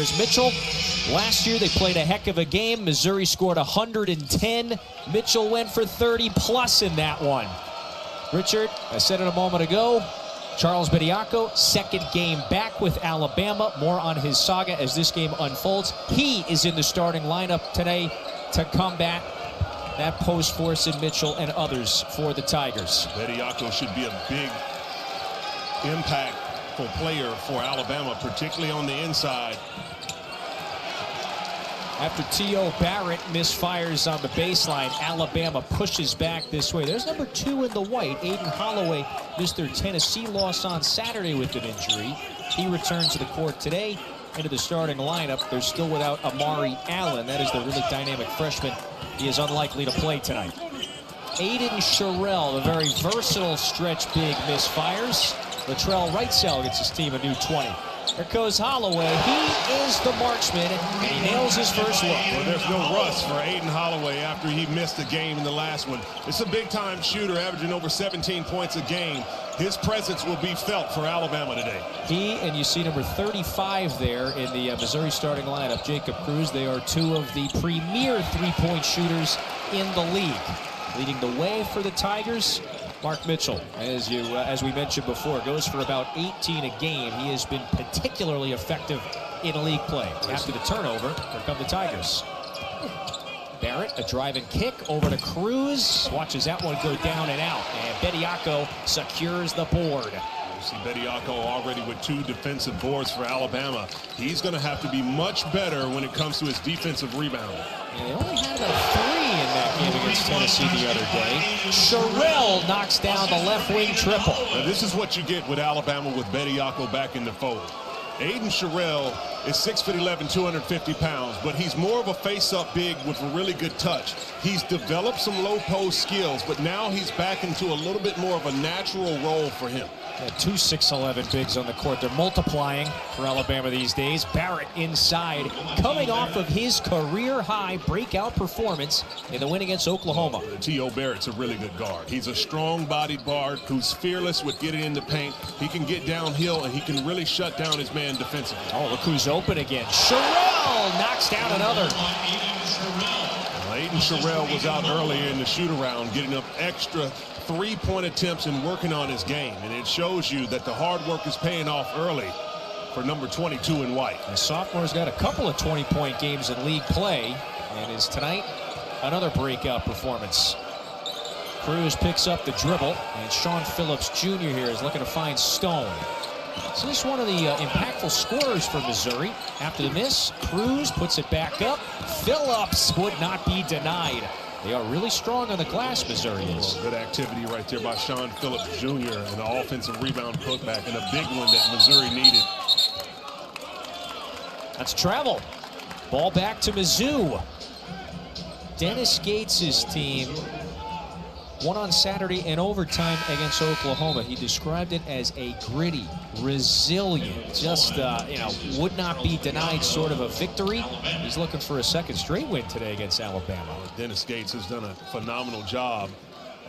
Here's Mitchell. Last year they played a heck of a game. Missouri scored 110. Mitchell went for 30 plus in that one. Richard, I said it a moment ago, Charles Bediako, second game back with Alabama. More on his saga as this game unfolds. He is in the starting lineup today to combat that post force in Mitchell and others for the Tigers. Bediako should be a big impactful player for Alabama, particularly on the inside. After T.O. Barrett misfires on the baseline, Alabama pushes back this way. There's number 2 in the white. Aiden Holloway missed their Tennessee loss on Saturday with an injury. He returns to the court today into the starting lineup. They're still without Amari Allen. That is the really dynamic freshman. He is unlikely to play tonight. Aiden Sherrill, the very versatile stretch big, misfires. Latrell Wrightsell gets his team a new 20. There goes Holloway. He is the marksman, and he nails his first look. Well, there's no rust for Aiden Holloway after he missed a game in the last one. It's a big-time shooter, averaging over 17 points a game. His presence will be felt for Alabama today. He, and you see number 35 there in the Missouri starting lineup, Jacob Cruz. They are 2 of the premier three-point shooters in the league. Leading the way for the Tigers, Mark Mitchell, as we mentioned before, goes for about 18 a game. He has been particularly effective in league play. After the turnover, here come the Tigers. Barrett, a driving kick over to Cruz. Watches that one go down and out. And Bediako secures the board. You see Bediako already with 2 defensive boards for Alabama. He's going to have to be much better when it comes to his defensive rebound. They only had about 3 in that game against Tennessee the other day. Sherrill knocks down the left wing triple. Now, this is what you get with Alabama with Bediako back in the fold. Aiden Sherrill is 6'11", 250 pounds, but he's more of a face-up big with a really good touch. He's developed some low post skills, but now he's back into a little bit more of a natural role for him. Yeah, 2 6'11" bigs on the court. They're multiplying for Alabama these days. Barrett inside, coming off of his career-high breakout performance in the win against Oklahoma. T.O. Barrett's a really good guard. He's a strong-bodied guard who's fearless with getting in the paint. He can get downhill, and he can really shut down his man defensively. Oh, look who's open again. Sherrill knocks down another. Aiden Sherrill was out earlier in the shoot-around, getting up extra three-point attempts and working on his game. And it shows you that the hard work is paying off early for number 22 in white. The sophomore's got a couple of 20-point games in league play, and is tonight another breakout performance. Cruz picks up the dribble, and Sean Phillips Jr. here is looking to find Stone. So this is one of the impactful scorers for Missouri. After the miss, Cruz puts it back up. Phillips would not be denied. They are really strong on the glass, Missouri is. Good activity right there by Sean Phillips Jr. and the offensive rebound putback, and a big one that Missouri needed. That's travel. Ball back to Mizzou. Dennis Gates' team won on Saturday in overtime against Oklahoma. He described it as a gritty, resilient, just, would not be denied sort of a victory. He's looking for a second straight win today against Alabama. Dennis Gates has done a phenomenal job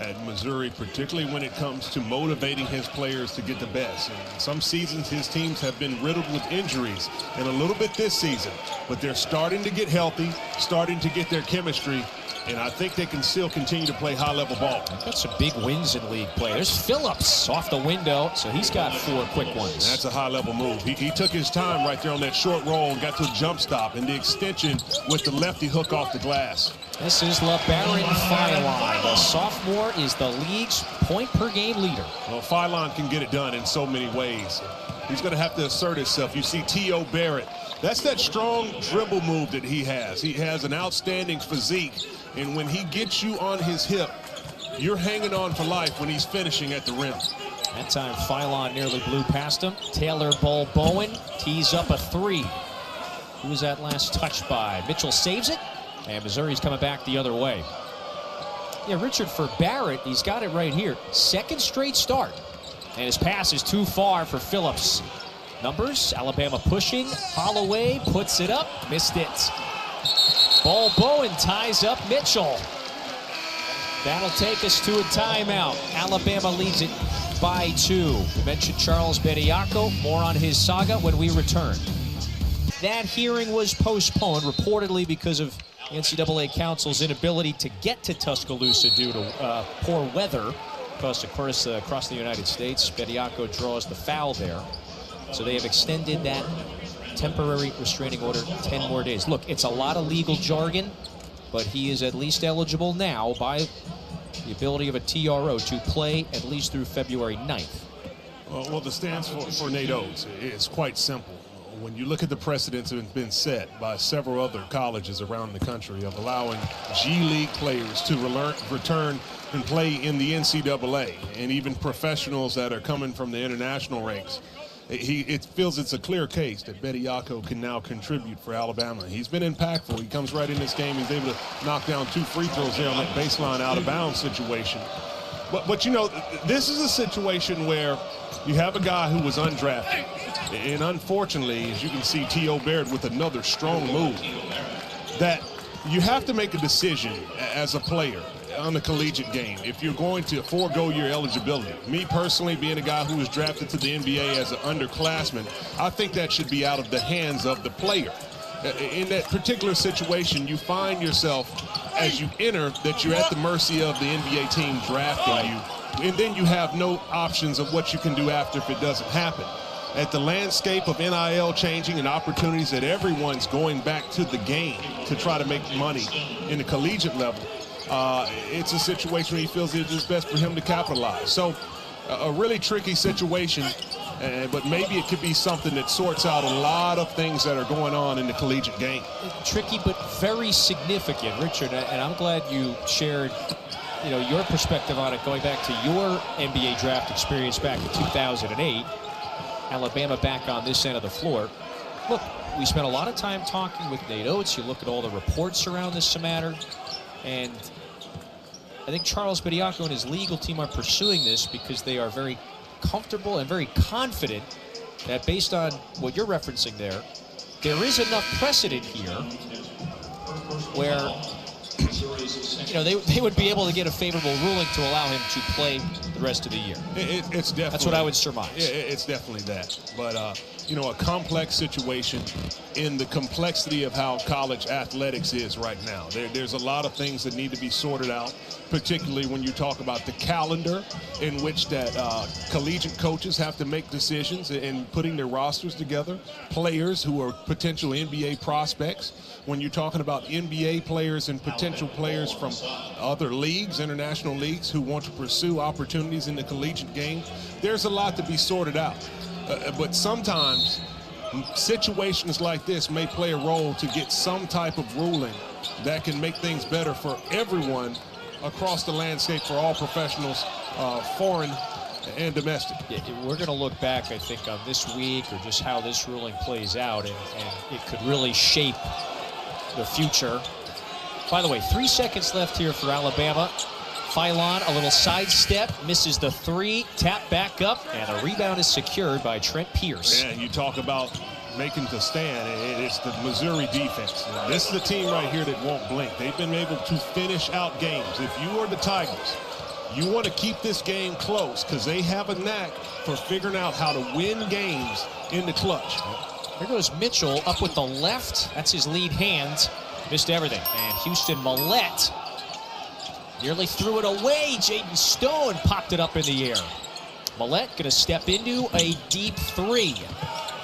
at Missouri, particularly when it comes to motivating his players to get the best. And some seasons his teams have been riddled with injuries, and a little bit this season, but they're starting to get healthy, starting to get their chemistry, and I think they can still continue to play high-level ball. They've got some big wins in league play. There's Phillips off the window, so he's got 4 quick ones. That's a high-level move. He took his time right there on that short roll and got to a jump stop, and the extension with the lefty hook off the glass. This is LeBaron Philon. The sophomore is the league's point-per-game leader. Well, Philon can get it done in so many ways. He's going to have to assert himself. You see T.O. Barrett. That's that strong dribble move that he has. He has an outstanding physique, and when he gets you on his hip, you're hanging on for life when he's finishing at the rim. That time, Philon nearly blew past him. Taylor Bowen tees up a 3. Who was that last touch by? Mitchell saves it, and Missouri's coming back the other way. Yeah, Richard, for Barrett, he's got it right here. Second straight start, and his pass is too far for Phillips. Numbers, Alabama pushing. Holloway puts it up, missed it. Bowen ties up Mitchell. That'll take us to a timeout. Alabama leads it by 2. We mentioned Charles Bediako. More on his saga when we return. That hearing was postponed, reportedly because of the NCAA Council's inability to get to Tuscaloosa due to poor weather. Because, of course, across the United States, Bediako draws the foul there. So they have extended that temporary restraining order 10 more days. Look, it's a lot of legal jargon, but he is at least eligible now by the ability of a TRO to play at least through February 9th. Well, the stance for Nate Oates is quite simple. When you look at the precedents that have been set by several other colleges around the country of allowing G League players to return and play in the NCAA, and even professionals that are coming from the international ranks, it feels it's a clear case that Bediako can now contribute for Alabama. He's been impactful. He comes right in this game. He's able to knock down 2 free throws there on that baseline out of bounds situation. But you know, this is a situation where you have a guy who was undrafted. And unfortunately, as you can see, T.O. Baird with another strong move, that you have to make a decision as a player on the collegiate game if you're going to forego your eligibility. Me personally, being a guy who was drafted to the NBA as an underclassman, I think that should be out of the hands of the player. In that particular situation, you find yourself, as you enter, that you're at the mercy of the NBA team drafting you, and then you have no options of what you can do after if it doesn't happen. At the landscape of NIL changing and opportunities that everyone's going back to the game to try to make money in the collegiate level, it's a situation where he feels it is best for him to capitalize. So a really tricky situation, but maybe it could be something that sorts out a lot of things that are going on in the collegiate game. Tricky, but very significant, Richard, and I'm glad you shared your perspective on it going back to your NBA draft experience back in 2008. Alabama back on this end of the floor. Look, we spent a lot of time talking with Nate Oates. You look at all the reports around this matter, and I think Charles Bediako and his legal team are pursuing this because they are very comfortable and very confident that based on what you're referencing there is enough precedent here where they would be able to get a favorable ruling to allow him to play the rest of the year. It's definitely, that's what I would surmise. It's definitely that. But a complex situation in the complexity of how college athletics is right now. There's a lot of things that need to be sorted out, particularly when you talk about the calendar in which that collegiate coaches have to make decisions in putting their rosters together, players who are potential NBA prospects. When you're talking about NBA players and potential players from other leagues, international leagues, who want to pursue opportunities in the collegiate game, there's a lot to be sorted out. But sometimes situations like this may play a role to get some type of ruling that can make things better for everyone across the landscape, for all professionals, foreign and domestic. Yeah, we're going to look back, I think, on this week or just how this ruling plays out, and it could really shape the future. By the way, 3 seconds left here for Alabama. Phylon, a little sidestep, misses the 3, tap back up, and a rebound is secured by Trent Pierce. Yeah, you talk about making the stand. It's the Missouri defense. This is the team right here that won't blink. They've been able to finish out games. If you are the Tigers, you want to keep this game close because they have a knack for figuring out how to win games in the clutch. Here goes Mitchell up with the left. That's his lead hand. Missed everything. And Houston Millette nearly threw it away. Jaden Stone popped it up in the air. Millette going to step into a deep 3.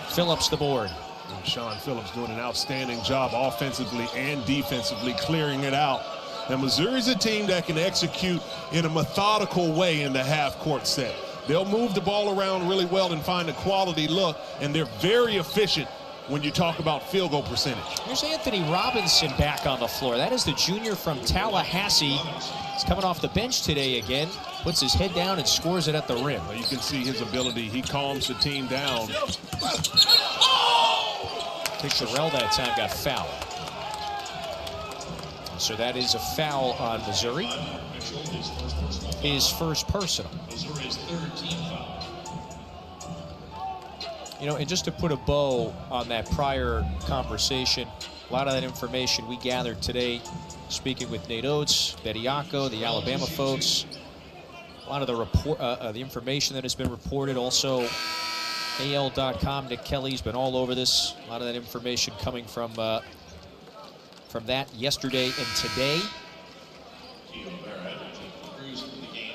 Phillips the board. And Sean Phillips doing an outstanding job offensively and defensively clearing it out. And Missouri's a team that can execute in a methodical way in the half-court set. They'll move the ball around really well and find a quality look, and they're very efficient when you talk about field goal percentage. Here's Anthony Robinson back on the floor. That is the junior from Tallahassee. He's coming off the bench today again. Puts his head down and scores it at the rim. Well, you can see his ability. He calms the team down. Terrell that time got fouled. So that is a foul on Missouri. His first personal. And just to put a bow on that prior conversation, a lot of that information we gathered today, speaking with Nate Oates, Bediako, the Alabama folks, a lot of the information that has been reported, also AL.com. Nick Kelly's been all over this. A lot of that information coming from that yesterday and today.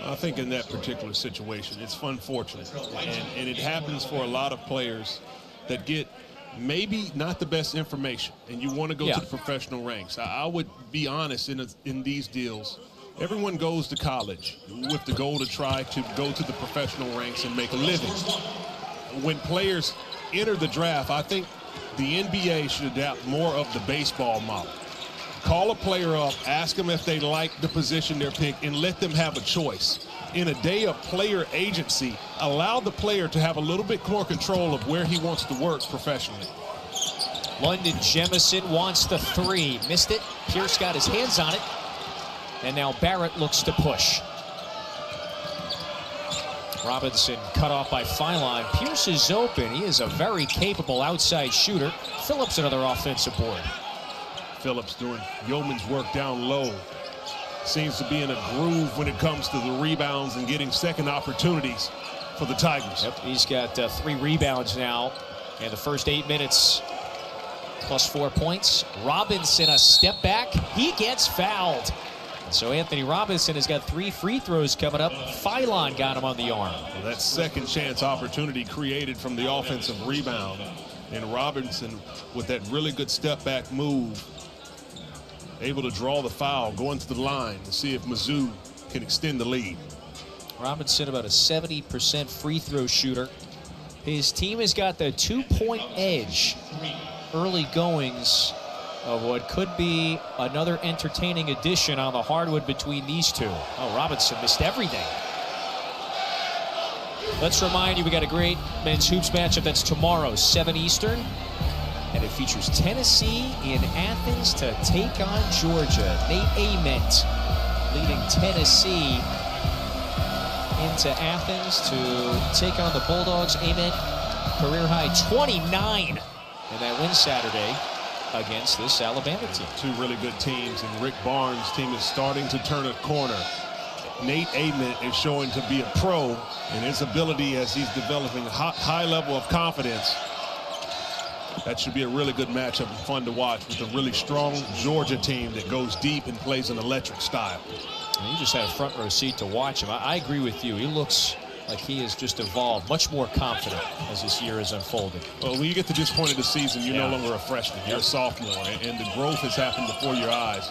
I think in that particular situation, it's unfortunate. And it happens for a lot of players that get maybe not the best information, and you want to go to the professional ranks. I would be honest, in these deals, everyone goes to college with the goal to try to go to the professional ranks and make a living. When players enter the draft, I think the NBA should adapt more of the baseball model. Call a player up, ask them if they like the position they're picked, and let them have a choice. In a day of player agency, allow the player to have a little bit more control of where he wants to work professionally. London Jemison wants the three. Missed it. Pierce got his hands on it. And now Barrett looks to push. Robinson cut off by Philon. Pierce is open. He is a very capable outside shooter. Phillips another offensive board. Phillips doing yeoman's work down low. Seems to be in a groove when it comes to the rebounds and getting second opportunities for the Tigers. Yep, he's got 3 rebounds now in the first 8 minutes. Plus 4 points. Robinson a step back. He gets fouled. So Anthony Robinson has got 3 free throws coming up. Philon got him on the arm. Well, that second chance opportunity created from the offensive rebound. And Robinson with that really good step back move, able to draw the foul, going to the line to see if Mizzou can extend the lead. Robinson about a 70% free throw shooter. His team has got the 2-point edge. Early goings of what could be another entertaining addition on the hardwood between these two. Oh, Robinson missed everything. Let's remind you, we got a great men's hoops matchup that's tomorrow, 7 Eastern. And it features Tennessee in Athens to take on Georgia. Nate Ament leading Tennessee into Athens to take on the Bulldogs. Ament, career high 29 in that win Saturday against this Alabama team. 2 really good teams, and Rick Barnes' team is starting to turn a corner. Nate Ament is showing to be a pro in his ability as he's developing a high level of confidence. That should be a really good matchup and fun to watch with a really strong Georgia team that goes deep and plays an electric style. And you just had a front row seat to watch him. I agree with you. He looks like he has just evolved, much more confident as this year is unfolding. Well, when you get to this point of the season, you're no longer a freshman. You're a sophomore, and the growth has happened before your eyes.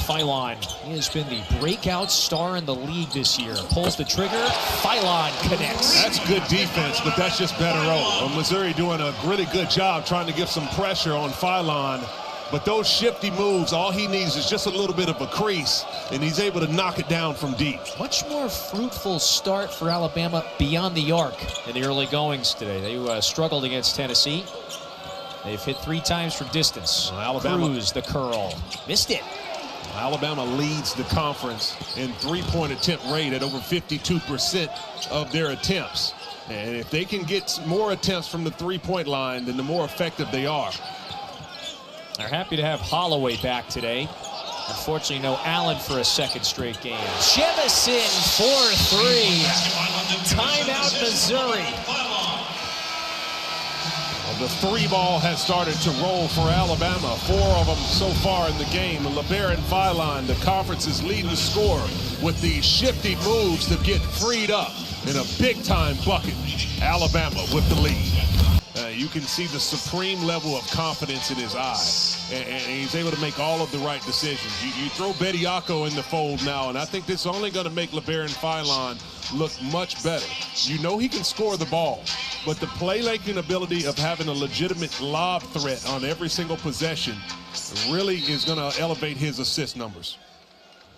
Philon, he has been the breakout star in the league this year. Pulls the trigger, Philon connects. That's good defense, but that's just better roll. Missouri doing a really good job trying to give some pressure on Philon. But those shifty moves, all he needs is just a little bit of a crease, and he's able to knock it down from deep. Much more fruitful start for Alabama beyond the arc in the early goings today. They struggled against Tennessee. They've hit 3 times from distance. Alabama. Cruz, the curl. Missed it. Alabama leads the conference in 3-point attempt rate at over 52% of their attempts. And if they can get more attempts from the 3-point line, then the more effective they are. They're happy to have Holloway back today. Unfortunately, no Allen for a second straight game. Jemison for 3. Timeout, Missouri. Well, the 3 ball has started to roll for Alabama. 4 of them so far in the game. LeBaron Philon, the conference's leading scorer, with these shifty moves to get freed up in a big-time bucket. Alabama with the lead. You can see the supreme level of confidence in his eye, and he's able to make all of the right decisions. You throw Bediako in the fold now, and I think this is only going to make LeBaron Philon look much better. You know he can score the ball, but the playmaking ability of having a legitimate lob threat on every single possession really is going to elevate his assist numbers.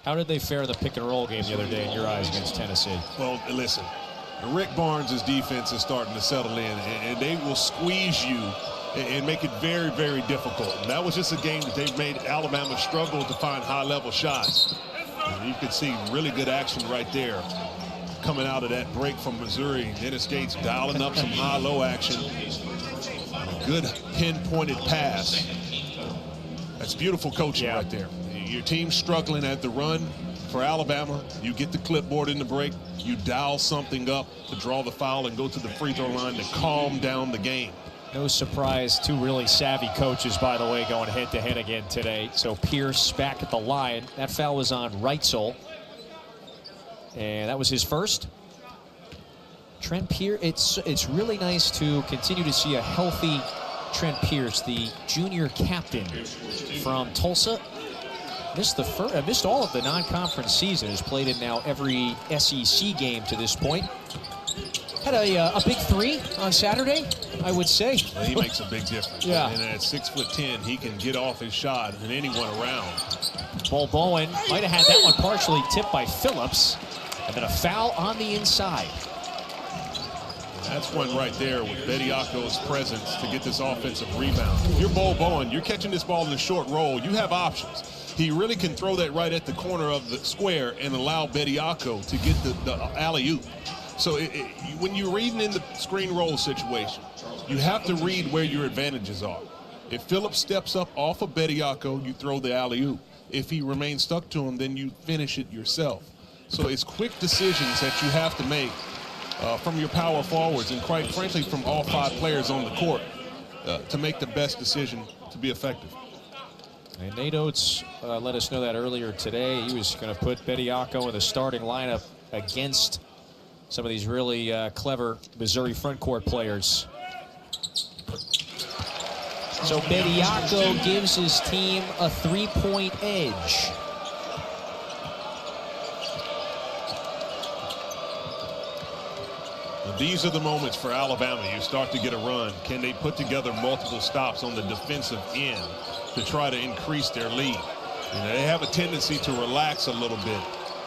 How did they fare in the pick-and-roll game the other day in your eyes against Tennessee? Well, listen. Rick Barnes' defense is starting to settle in, and they will squeeze you and make it very, very difficult. And that was just a game that they've made Alabama struggle to find high-level shots. And you can see really good action right there coming out of that break from Missouri. Dennis Gates dialing up some high-low action. Good pinpointed pass. That's beautiful coaching right there. Your team's struggling at the run. for Alabama, you get the clipboard in the break, you dial something up to draw the foul and go to the free throw line to calm down the game. No surprise, two really savvy coaches, by the way, going head-to-head again today. So Pierce back at the line. That foul was on Reitzel. And that was his first. Trent Pierce, it's really nice to continue to see a healthy Trent Pierce, the junior captain from Tulsa. Missed all of the non-conference season. Has played in now every SEC game to this point. Had a big three on Saturday, I would say. Well, he makes a big difference. Yeah. And at 6'10", he can get off his shot and anyone around. Bol Bowen might have had that one partially tipped by Phillips. And then a foul on the inside. That's one right there with Bediako's presence to get this offensive rebound. If you're Bol Bowen, you're catching this ball in a short roll. You have options. He really can throw that right at the corner of the square and allow Bediako to get the alley-oop. So when you're reading in the screen roll situation, you have to read where your advantages are. If Phillips steps up off of Bediako, you throw the alley-oop. If he remains stuck to him, then you finish it yourself. So it's quick decisions that you have to make from your power forwards and, quite frankly, from all five players on the court to make the best decision to be effective. And Nate Oates let us know that earlier today. He was going to put Bediako in the starting lineup against some of these really clever Missouri front court players. So Bediako gives his team a 3-point edge. These are the moments for Alabama. You start to get a run. Can they put together multiple stops on the defensive end to try to increase their lead? You know, they have a tendency to relax a little bit.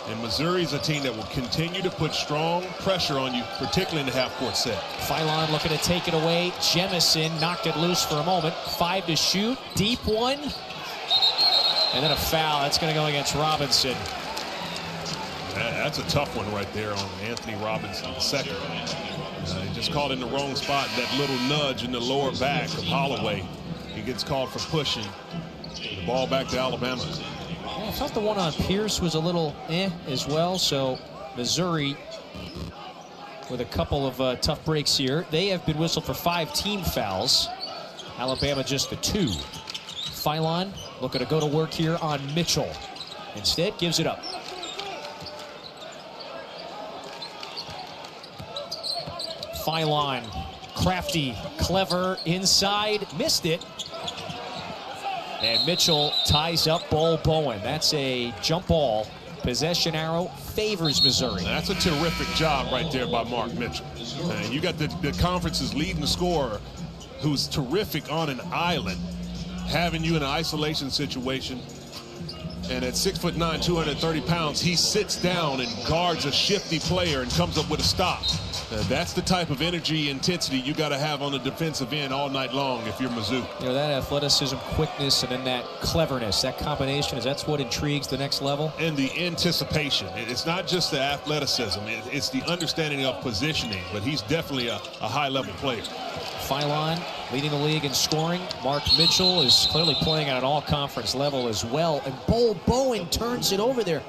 And Missouri's a team that will continue to put strong pressure on you, particularly in the half-court set. Philon looking to take it away. Jemison knocked it loose for a moment. 5 to shoot. Deep one. And then a foul. That's going to go against Robinson. That's a tough one right there on Anthony Robinson, the second. He just caught in the wrong spot. That little nudge in the lower back of Holloway. He gets called for pushing. The ball back to Alabama. Yeah, I thought the one on Pierce was a little as well. So Missouri with a couple of tough breaks here. They have been whistled for 5 team fouls. Alabama just the 2. Philon looking to go to work here on Mitchell. Instead gives it up. Philon, crafty, clever, inside, missed it. And Mitchell ties up Bol Bowen. That's a jump ball. Possession arrow favors Missouri. That's a terrific job right there by Mark Mitchell. And you got the conference's leading scorer who's terrific on an island, having you in an isolation situation. And at 6'9", 230 pounds, he sits down and guards a shifty player and comes up with a stop. That's the type of energy, intensity you got to have on the defensive end all night long if you're Mizzou. You know, that athleticism, quickness, and then that cleverness, that combination, that's what intrigues the next level? And the anticipation. It's not just the athleticism. It's the understanding of positioning. But he's definitely a high-level player. Philon leading the league in scoring. Mark Mitchell is clearly playing at an all-conference level as well. And Bol Bowen turns it over there.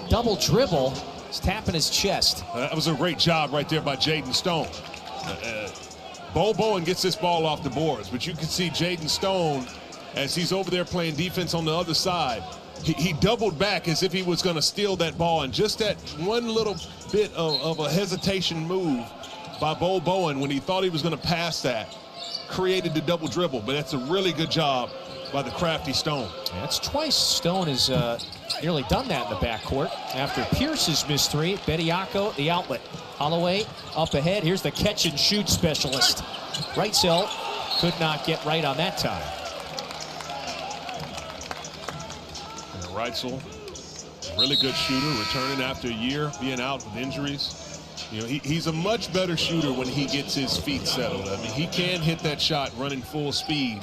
Double dribble. He's tapping his chest. That was a great job right there by Jaden Stone. Bol Bowen gets this ball off the boards, but you can see Jaden Stone, as he's over there playing defense on the other side, he doubled back as if he was going to steal that ball, and just that one little bit of a hesitation move by Bol Bowen when he thought he was going to pass that created the double dribble. But that's a really good job by the crafty Stone. Yeah, that's twice Stone has nearly done that in the backcourt. After Pierce's missed 3, Bediako, the outlet. Holloway up ahead. Here's the catch and shoot specialist. Reitzel could not get right on that time. And Reitzel, really good shooter, returning after a year being out with injuries. You know, he's a much better shooter when he gets his feet settled. I mean, he can hit that shot running full speed.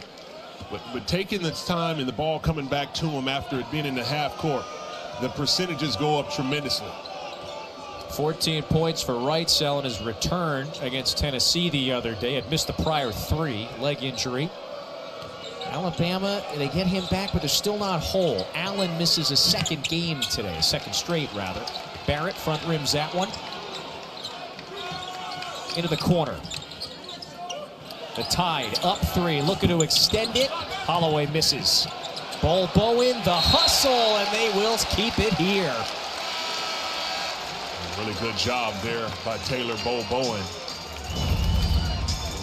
But taking its time and the ball coming back to him after it being in the half court, the percentages go up tremendously. 14 points for Reitzel in his return against Tennessee the other day. Had missed the prior 3, leg injury. Alabama, they get him back, but they're still not whole. Allen misses a second game today, second straight, rather. Barrett front rims that one. Into the corner. The Tide up 3, looking to extend it. Holloway misses. Bowen, the hustle, and they will keep it here. A really good job there by Taylor Bowen.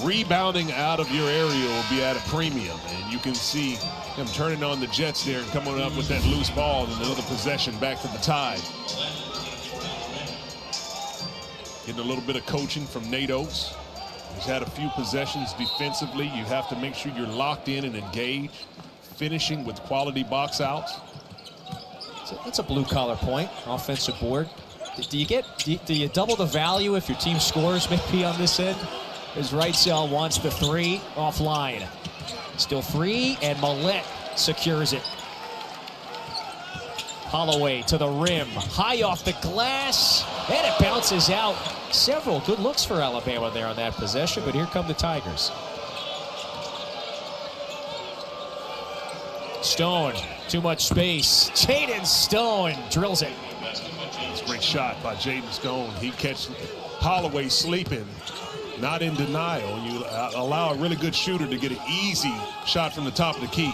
Rebounding out of your area will be at a premium, and you can see him turning on the Jets there and coming up with that loose ball and another possession back to the Tide. Getting a little bit of coaching from Nate Oates. He's had a few possessions defensively. You have to make sure you're locked in and engaged, finishing with quality box outs. That's a blue-collar point, offensive board. Do you double the value if your team scores maybe on this end? As Wrightsell wants the 3 offline. Still free, and Millette secures it. Holloway to the rim, high off the glass, and it bounces out. Several good looks for Alabama there on that possession, but here come the Tigers. Stone, too much space. Jaden Stone drills it. It's a great shot by Jaden Stone. He catches Holloway sleeping, not in denial. You allow a really good shooter to get an easy shot from the top of the key.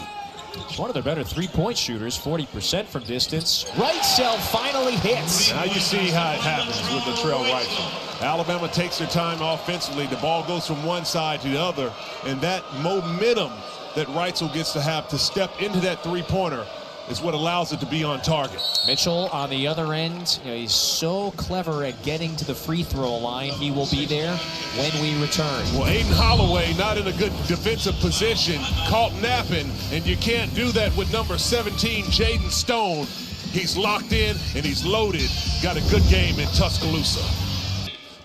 He's one of their better three-point shooters, 40% from distance. Wrightsell finally hits. Now you see how it happens with Latrell Wrightsell. Alabama takes their time offensively. The ball goes from one side to the other, and that momentum that Wrightsell gets to have to step into that three-pointer is what allows it to be on target. Mitchell on the other end, he's so clever at getting to the free throw line. He will be there when we return. Well, Aiden Holloway not in a good defensive position, caught napping, and you can't do that with number 17, Jaden Stone. He's locked in and he's loaded. Got a good game in Tuscaloosa.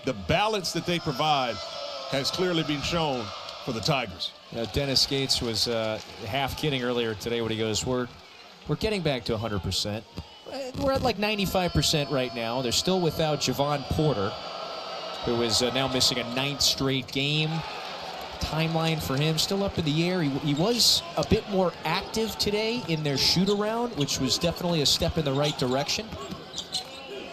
The balance that they provide has clearly been shown for the Tigers. Dennis Gates was half kidding earlier today when he goes, we're getting back to 100%. We're at like 95% right now. They're still without Javon Porter, who is now missing a 9th straight game. Timeline for him still up in the air. He was a bit more active today in their shoot-around, which was definitely a step in the right direction.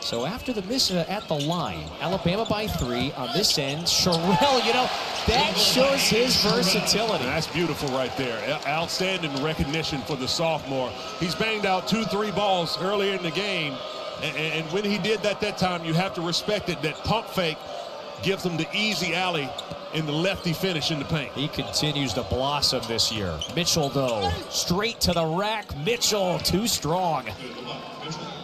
So after the miss at the line, Alabama by 3 on this end. Sherrill, that shows his versatility. That's beautiful right there. Outstanding recognition for the sophomore. He's banged out 2-3 balls earlier in the game. And when he did that time, you have to respect it. That pump fake gives him the easy alley in the lefty finish in the paint. He continues to blossom this year. Mitchell, though, straight to the rack. Mitchell, too strong.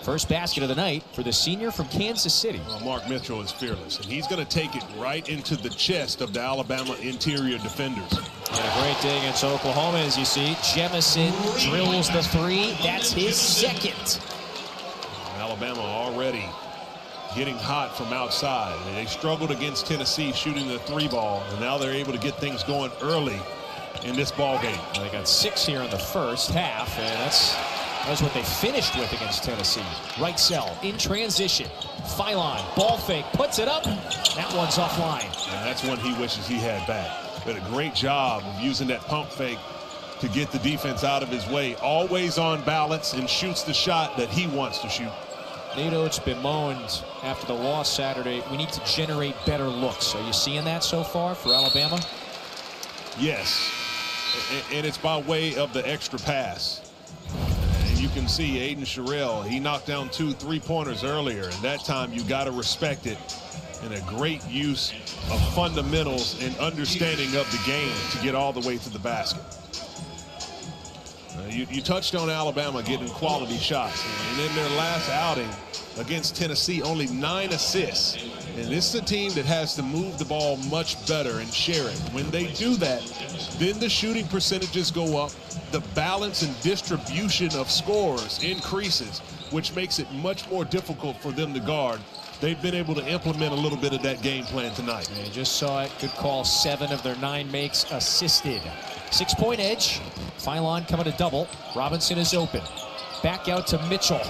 First basket of the night for the senior from Kansas City. Well, Mark Mitchell is fearless, and he's going to take it right into the chest of the Alabama interior defenders. And a great day against Oklahoma, as you see. Jemison drills the 3. That's his second. Alabama already getting hot from outside. They struggled against Tennessee shooting the 3 ball, and now they're able to get things going early in this ball game. Well, they got 6 here in the first half, and that's what they finished with against Tennessee. Wrightsell in transition. Phylon, ball fake, puts it up. That one's offline. And that's one he wishes he had back. Did a great job of using that pump fake to get the defense out of his way. Always on balance and shoots the shot that he wants to shoot. Nate Oates bemoaned after the loss Saturday, we need to generate better looks. Are you seeing that so far for Alabama? Yes, and it's by way of the extra pass. You can see Aiden Sherrill, he knocked down 2 3-pointers earlier, and that time you got to respect it. And a great use of fundamentals and understanding of the game to get all the way to the basket. You touched on Alabama getting quality shots, and in their last outing against Tennessee, only 9 assists. And this is a team that has to move the ball much better and share it. When they do that, then the shooting percentages go up. The balance and distribution of scores increases, which makes it much more difficult for them to guard. They've been able to implement a little bit of that game plan tonight. And you just saw it. Good call. 7 of their 9 makes assisted. 6-point edge. Phylon coming to double. Robinson is open. Back out to Mitchell.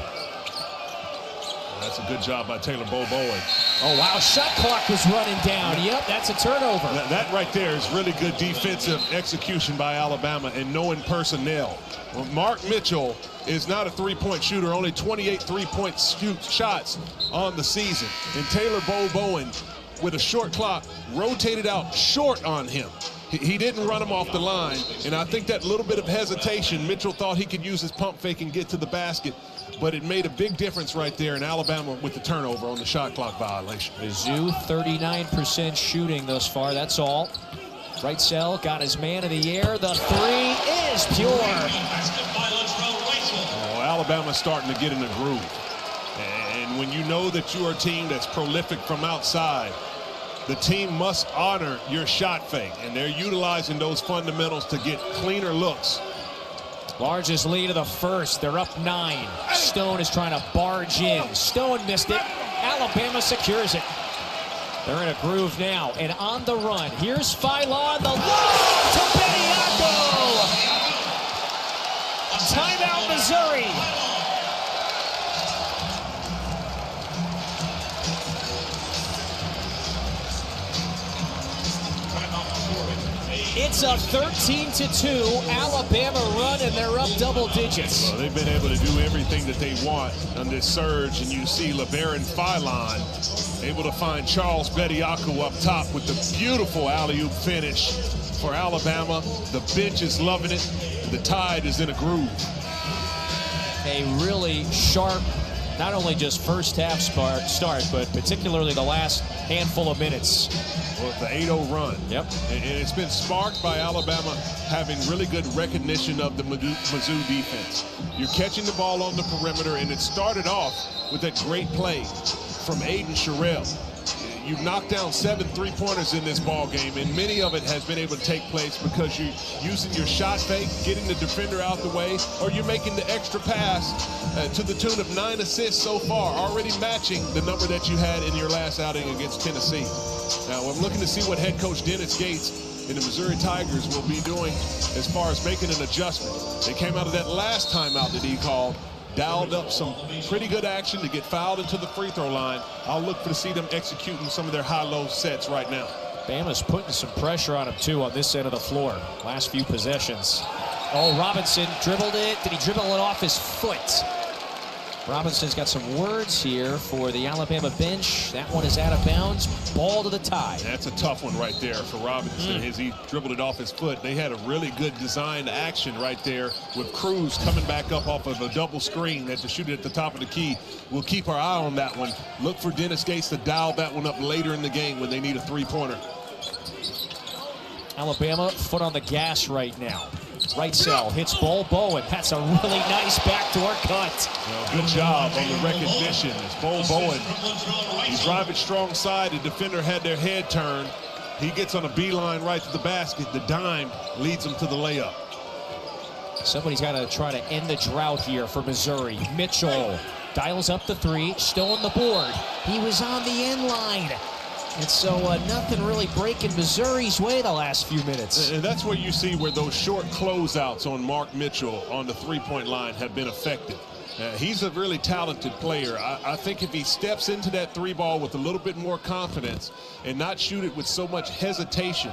That's a good job by Taylor Bowen. Oh, wow, shot clock was running down. Yep, that's a turnover. That right there is really good defensive execution by Alabama and knowing personnel. Well, Mark Mitchell is not a three-point shooter, only 28 three-point shots on the season. And Taylor Bowen, with a short clock, rotated out short on him. He didn't run him off the line, and I think that little bit of hesitation, Mitchell thought he could use his pump fake and get to the basket, but it made a big difference right there in Alabama with the turnover on the shot clock violation. Mizzou 39% shooting thus far, that's all. Right cell got his man in the air. The three is pure. Oh, Alabama's starting to get in the groove. And when you know that you are a team that's prolific from outside, the team must honor your shot fake, and they're utilizing those fundamentals to get cleaner looks. Largest lead of the first. They're up 9. Stone is trying to barge in. Stone missed it. Alabama secures it. They're in a groove now, and on the run. Here's Philon, the lob to Bediako. Timeout, Missouri. It's a 13-2 Alabama run, and they're up double digits. Well, they've been able to do everything that they want on this surge, and you see LeBaron Philon able to find Charles Bediako up top with the beautiful alley-oop finish for Alabama. The bench is loving it. The Tide is in a groove. A really sharp, not only just first half start, but particularly the last handful of minutes. Well, the 8-0 run. Yep. And it's been sparked by Alabama having really good recognition of the Mizzou defense. You're catching the ball on the perimeter, and it started off with that great play from Aiden Sherrill. You've knocked down 7 3-pointers in this ball game, and many of it has been able to take place because you're using your shot fake, getting the defender out the way, or you're making the extra pass to the tune of 9 assists so far, already matching the number that you had in your last outing against Tennessee. Now, I'm looking to see what head coach Dennis Gates and the Missouri Tigers will be doing as far as making an adjustment. They came out of that last timeout that he called, dialed up some pretty good action to get fouled into the free throw line. I'll look to see them executing some of their high-low sets right now. Bama's putting some pressure on him, too, on this end of the floor. Last few possessions. Oh, Robinson dribbled it. Did he dribble it off his foot? Robinson's got some words here for the Alabama bench. That one is out of bounds. Ball to the Tide. That's a tough one right there for Robinson as he dribbled it off his foot. They had a really good designed action right there with Cruz coming back up off of a double screen that the shooter at the top of the key. We'll keep our eye on that one. Look for Dennis Gates to dial that one up later in the game when they need a three-pointer. Alabama foot on the gas right now. Right cell hits Bowen. That's a really nice backdoor cut. Well, good job on the recognition. It's Bowen. He's driving strong side. The defender had their head turned. He gets on a beeline right to the basket. The dime leads him to the layup. Somebody's got to try to end the drought here for Missouri. Mitchell dials up the three. Stone the board. He was on the end line. And so nothing really breaking Missouri's way the last few minutes. And that's where you see where those short closeouts on Mark Mitchell on the three-point line have been effective. He's a really talented player. I think if he steps into that three ball with a little bit more confidence and not shoot it with so much hesitation,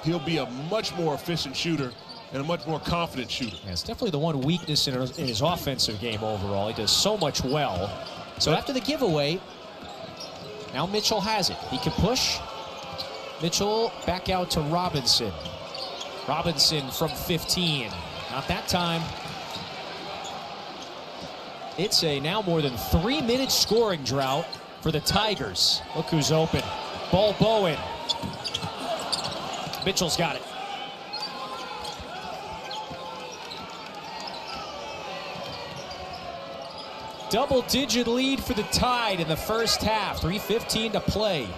he'll be a much more efficient shooter and a much more confident shooter. Yeah, it's definitely the one weakness in his offensive game overall. He does so much well. So after the giveaway, now Mitchell has it. He can push. Mitchell back out to Robinson. Robinson from 15. Not that time. It's a now more than 3-minute scoring drought for the Tigers. Look who's open. Bowen. Mitchell's got it. Double-digit lead for the Tide in the first half. 3:15 to play.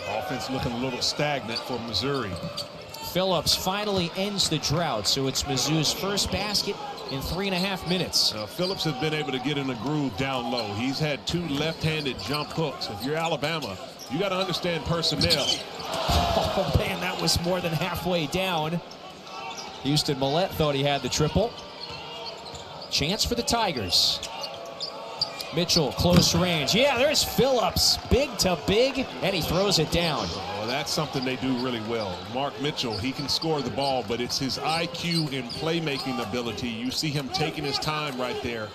Offense looking a little stagnant for Missouri. Phillips finally ends the drought, so it's Mizzou's first basket in 3.5 minutes. Phillips has been able to get in a groove down low. He's had 2 left-handed jump hooks. If you're Alabama, you got to understand personnel. Oh, man, that was more than halfway down. Houston Millett thought he had the triple. Chance for the Tigers. Mitchell, close range. Yeah, there's Phillips, big to big, and he throws it down. Well, that's something they do really well. Mark Mitchell, he can score the ball, but it's his IQ and playmaking ability. You see him taking his time right there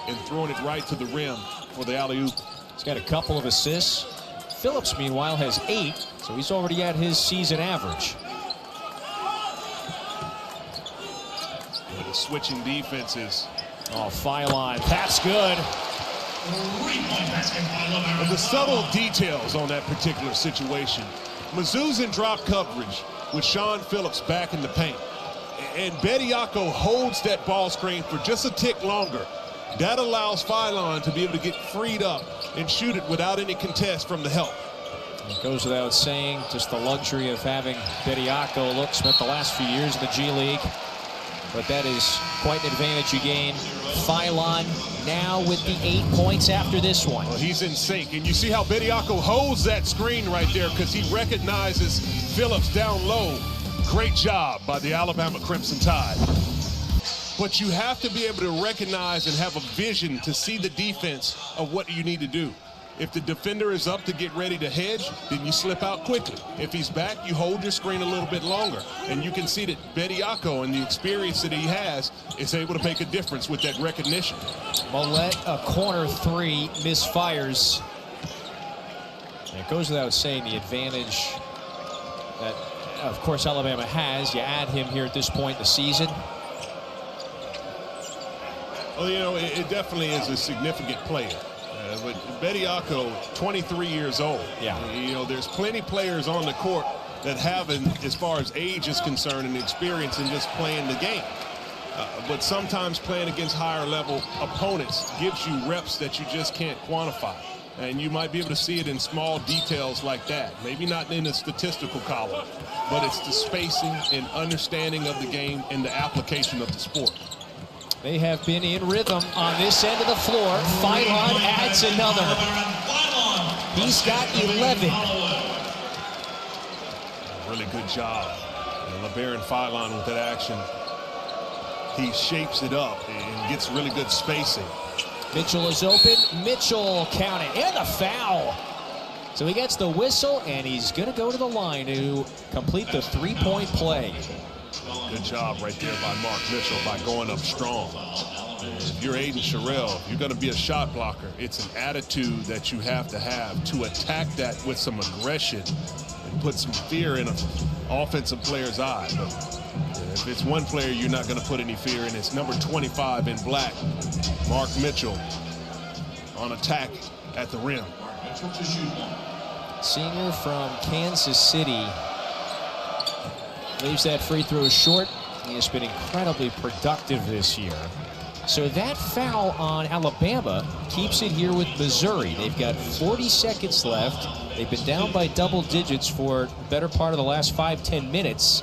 and throwing it right to the rim for the alley-oop. He's got a couple of assists. Phillips, meanwhile, has 8, so he's already at his season average. With the switching defenses. Oh, Phylon, that's good. But the subtle details on that particular situation. Mizzou's in drop coverage with Sean Phillips back in the paint. And Bediako holds that ball screen for just a tick longer. That allows Phylon to be able to get freed up and shoot it without any contest from the help. It goes without saying, just the luxury of having Bediako. Look, spent the last few years in the G League. But that is quite an advantage you gain. Phylon now with the 8 points after this one. Well, he's in sync. And you see how Bediako holds that screen right there because he recognizes Phillips down low. Great job by the Alabama Crimson Tide. But you have to be able to recognize and have a vision to see the defense of what you need to do. If the defender is up to get ready to hedge, then you slip out quickly. If he's back, you hold your screen a little bit longer. And you can see that Bediako and the experience that he has is able to make a difference with that recognition. Millette, a corner 3, misfires. And it goes without saying the advantage that, of course, Alabama has. You add him here at this point in the season. Well, you know, it definitely is a significant player. But Bediako, 23 years old. Yeah. You know, there's plenty players on the court that have, as far as age is concerned, and experience in just playing the game. But sometimes playing against higher level opponents gives you reps that you just can't quantify. And you might be able to see it in small details like that. Maybe not in the statistical column, but it's the spacing and understanding of the game and the application of the sport. They have been in rhythm on this end of the floor. Phylon adds another. He's got 11. Really good job. LeBaron Phylon with that action. He shapes it up and gets really good spacing. Mitchell is open. Mitchell counted. And the foul. So he gets the whistle, and he's going to go to the line to complete the three-point play. Good job right there by Mark Mitchell by going up strong. If you're Aiden Sherrill, if you're going to be a shot blocker, it's an attitude that you have to attack that with some aggression and put some fear in an offensive player's eye. But if it's one player you're not going to put any fear in, it's number 25 in black, Mark Mitchell, on attack at the rim. Senior from Kansas City. Leaves that free throw short. He has been incredibly productive this year. So that foul on Alabama keeps it here with Missouri. They've got 40 seconds left. They've been down by double digits for the better part of the last 5-10 minutes.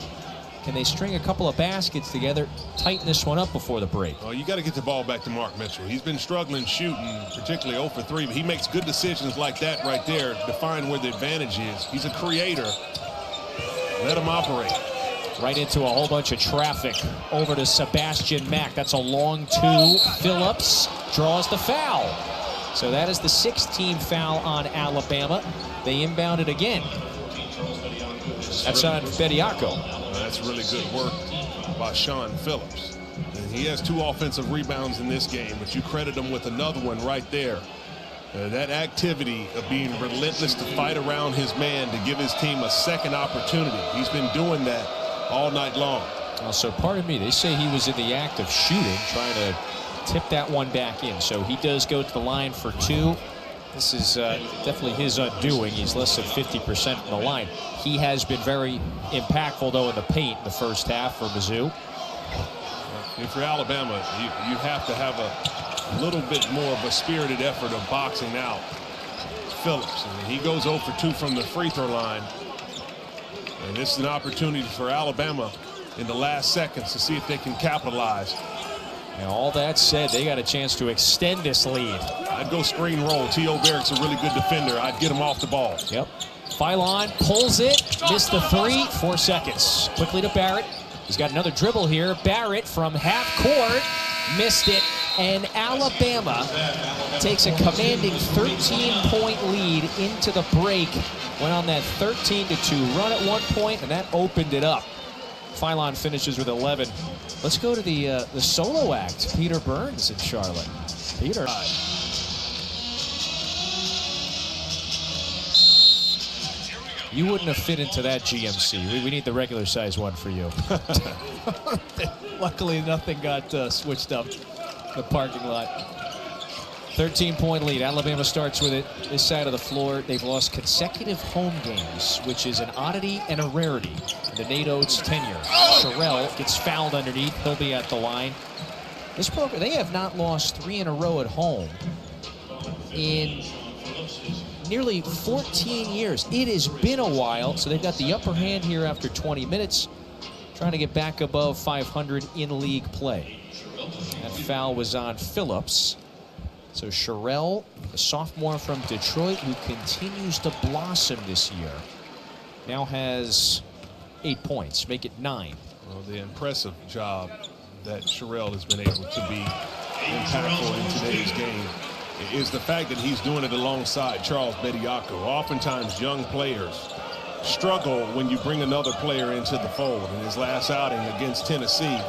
Can they string a couple of baskets together, tighten this one up before the break? Well, you got to get the ball back to Mark Mitchell. He's been struggling shooting, particularly 0 for 3, but he makes good decisions like that right there to find where the advantage is. He's a creator. Let him operate. Right into a whole bunch of traffic. Over to Sebastian Mack. That's a long 2. Phillips draws the foul. So that is the 16th foul on Alabama. They inbound it again. That's on Bediako. That's really good work by Sean Phillips. And he has 2 offensive rebounds in this game, but you credit him with another one right there. That activity of being relentless to fight around his man to give his team a second opportunity. He's been doing that all night long. So pardon me, they say he was in the act of shooting, trying to tip that one back in. So he does go to the line for 2. This is definitely his undoing. He's less than 50% from the line. He has been very impactful, though, in the paint in the first half for Mizzou. If you're Alabama, you have to have a little bit more of a spirited effort of boxing out Phillips. And he goes 0 for 2 from the free throw line. And this is an opportunity for Alabama in the last seconds to see if they can capitalize. And all that said, they got a chance to extend this lead. I'd go screen roll. T.O. Barrett's a really good defender. I'd get him off the ball. Yep. Phylon pulls it, missed the 3, 4 seconds. Quickly to Barrett. He's got another dribble here. Barrett from half court, missed it. And Alabama takes a commanding 13-point lead into the break. Went on that 13-2 run at one point, and that opened it up. Phylon finishes with 11. Let's go to the solo act. Peter Burns in Charlotte. Peter. You wouldn't have fit into that GMC. We need the regular size one for you. Luckily, nothing got switched up in the parking lot. 13-point lead. Alabama starts with it this side of the floor. They've lost consecutive home games, which is an oddity and a rarity in the Nate Oates tenure. Sherrell gets fouled underneath. He'll be at the line. This program, they have not lost 3 in a row at home in nearly 14 years. It has been a while, so they've got the upper hand here after 20 minutes, trying to get back above 500 in league play. That foul was on Phillips. So Sherrell, a sophomore from Detroit who continues to blossom this year, now has 8 points, make it 9. Well, the impressive job that Sherrell has been able to be impactful in today's game is the fact that he's doing it alongside Charles Bediako. Oftentimes young players struggle when you bring another player into the fold. In his last outing against Tennessee,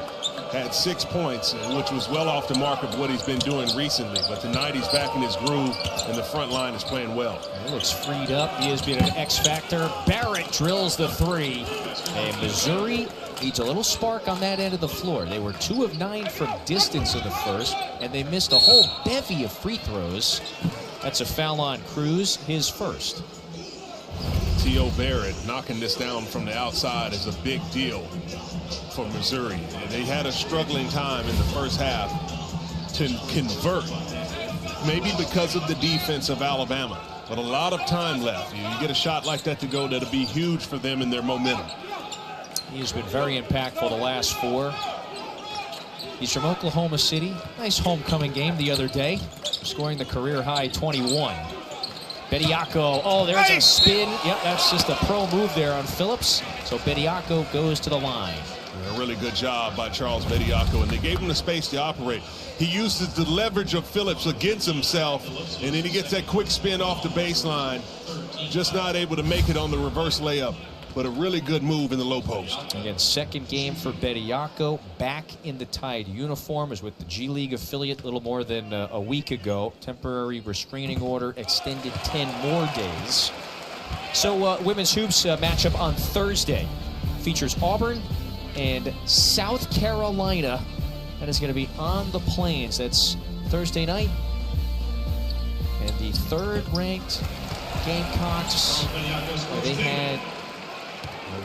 had 6 points, which was well off the mark of what he's been doing recently. But tonight he's back in his groove, and the front line is playing well. He looks freed up. He has been an X-factor. Barrett drills the 3. And Missouri needs a little spark on that end of the floor. They were 2 of 9 from distance in the first, and they missed a whole bevy of free throws. That's a foul on Cruz, his first. T.O. Barrett knocking this down from the outside is a big deal for Missouri. They had a struggling time in the first half to convert, maybe because of the defense of Alabama, but a lot of time left. You get a shot like that to go, that'll be huge for them in their momentum. He has been very impactful the last 4. He's from Oklahoma City. Nice homecoming game the other day, scoring the career-high 21. Bediako, oh, there's a spin. Yep, that's just a pro move there on Phillips. So Bediako goes to the line. A really good job by Charles Bediako, and they gave him the space to operate. He uses the leverage of Phillips against himself, and then he gets that quick spin off the baseline. Just not able to make it on the reverse layup, but a really good move in the low post. Again, second game for Bediako, back in the Tide uniform, is with the G League affiliate a little more than a week ago. Temporary restraining order extended 10 more days. So women's hoops matchup on Thursday features Auburn and South Carolina. That is going to be on the Plains. That's Thursday night. And the 3rd-ranked Gamecocks, they had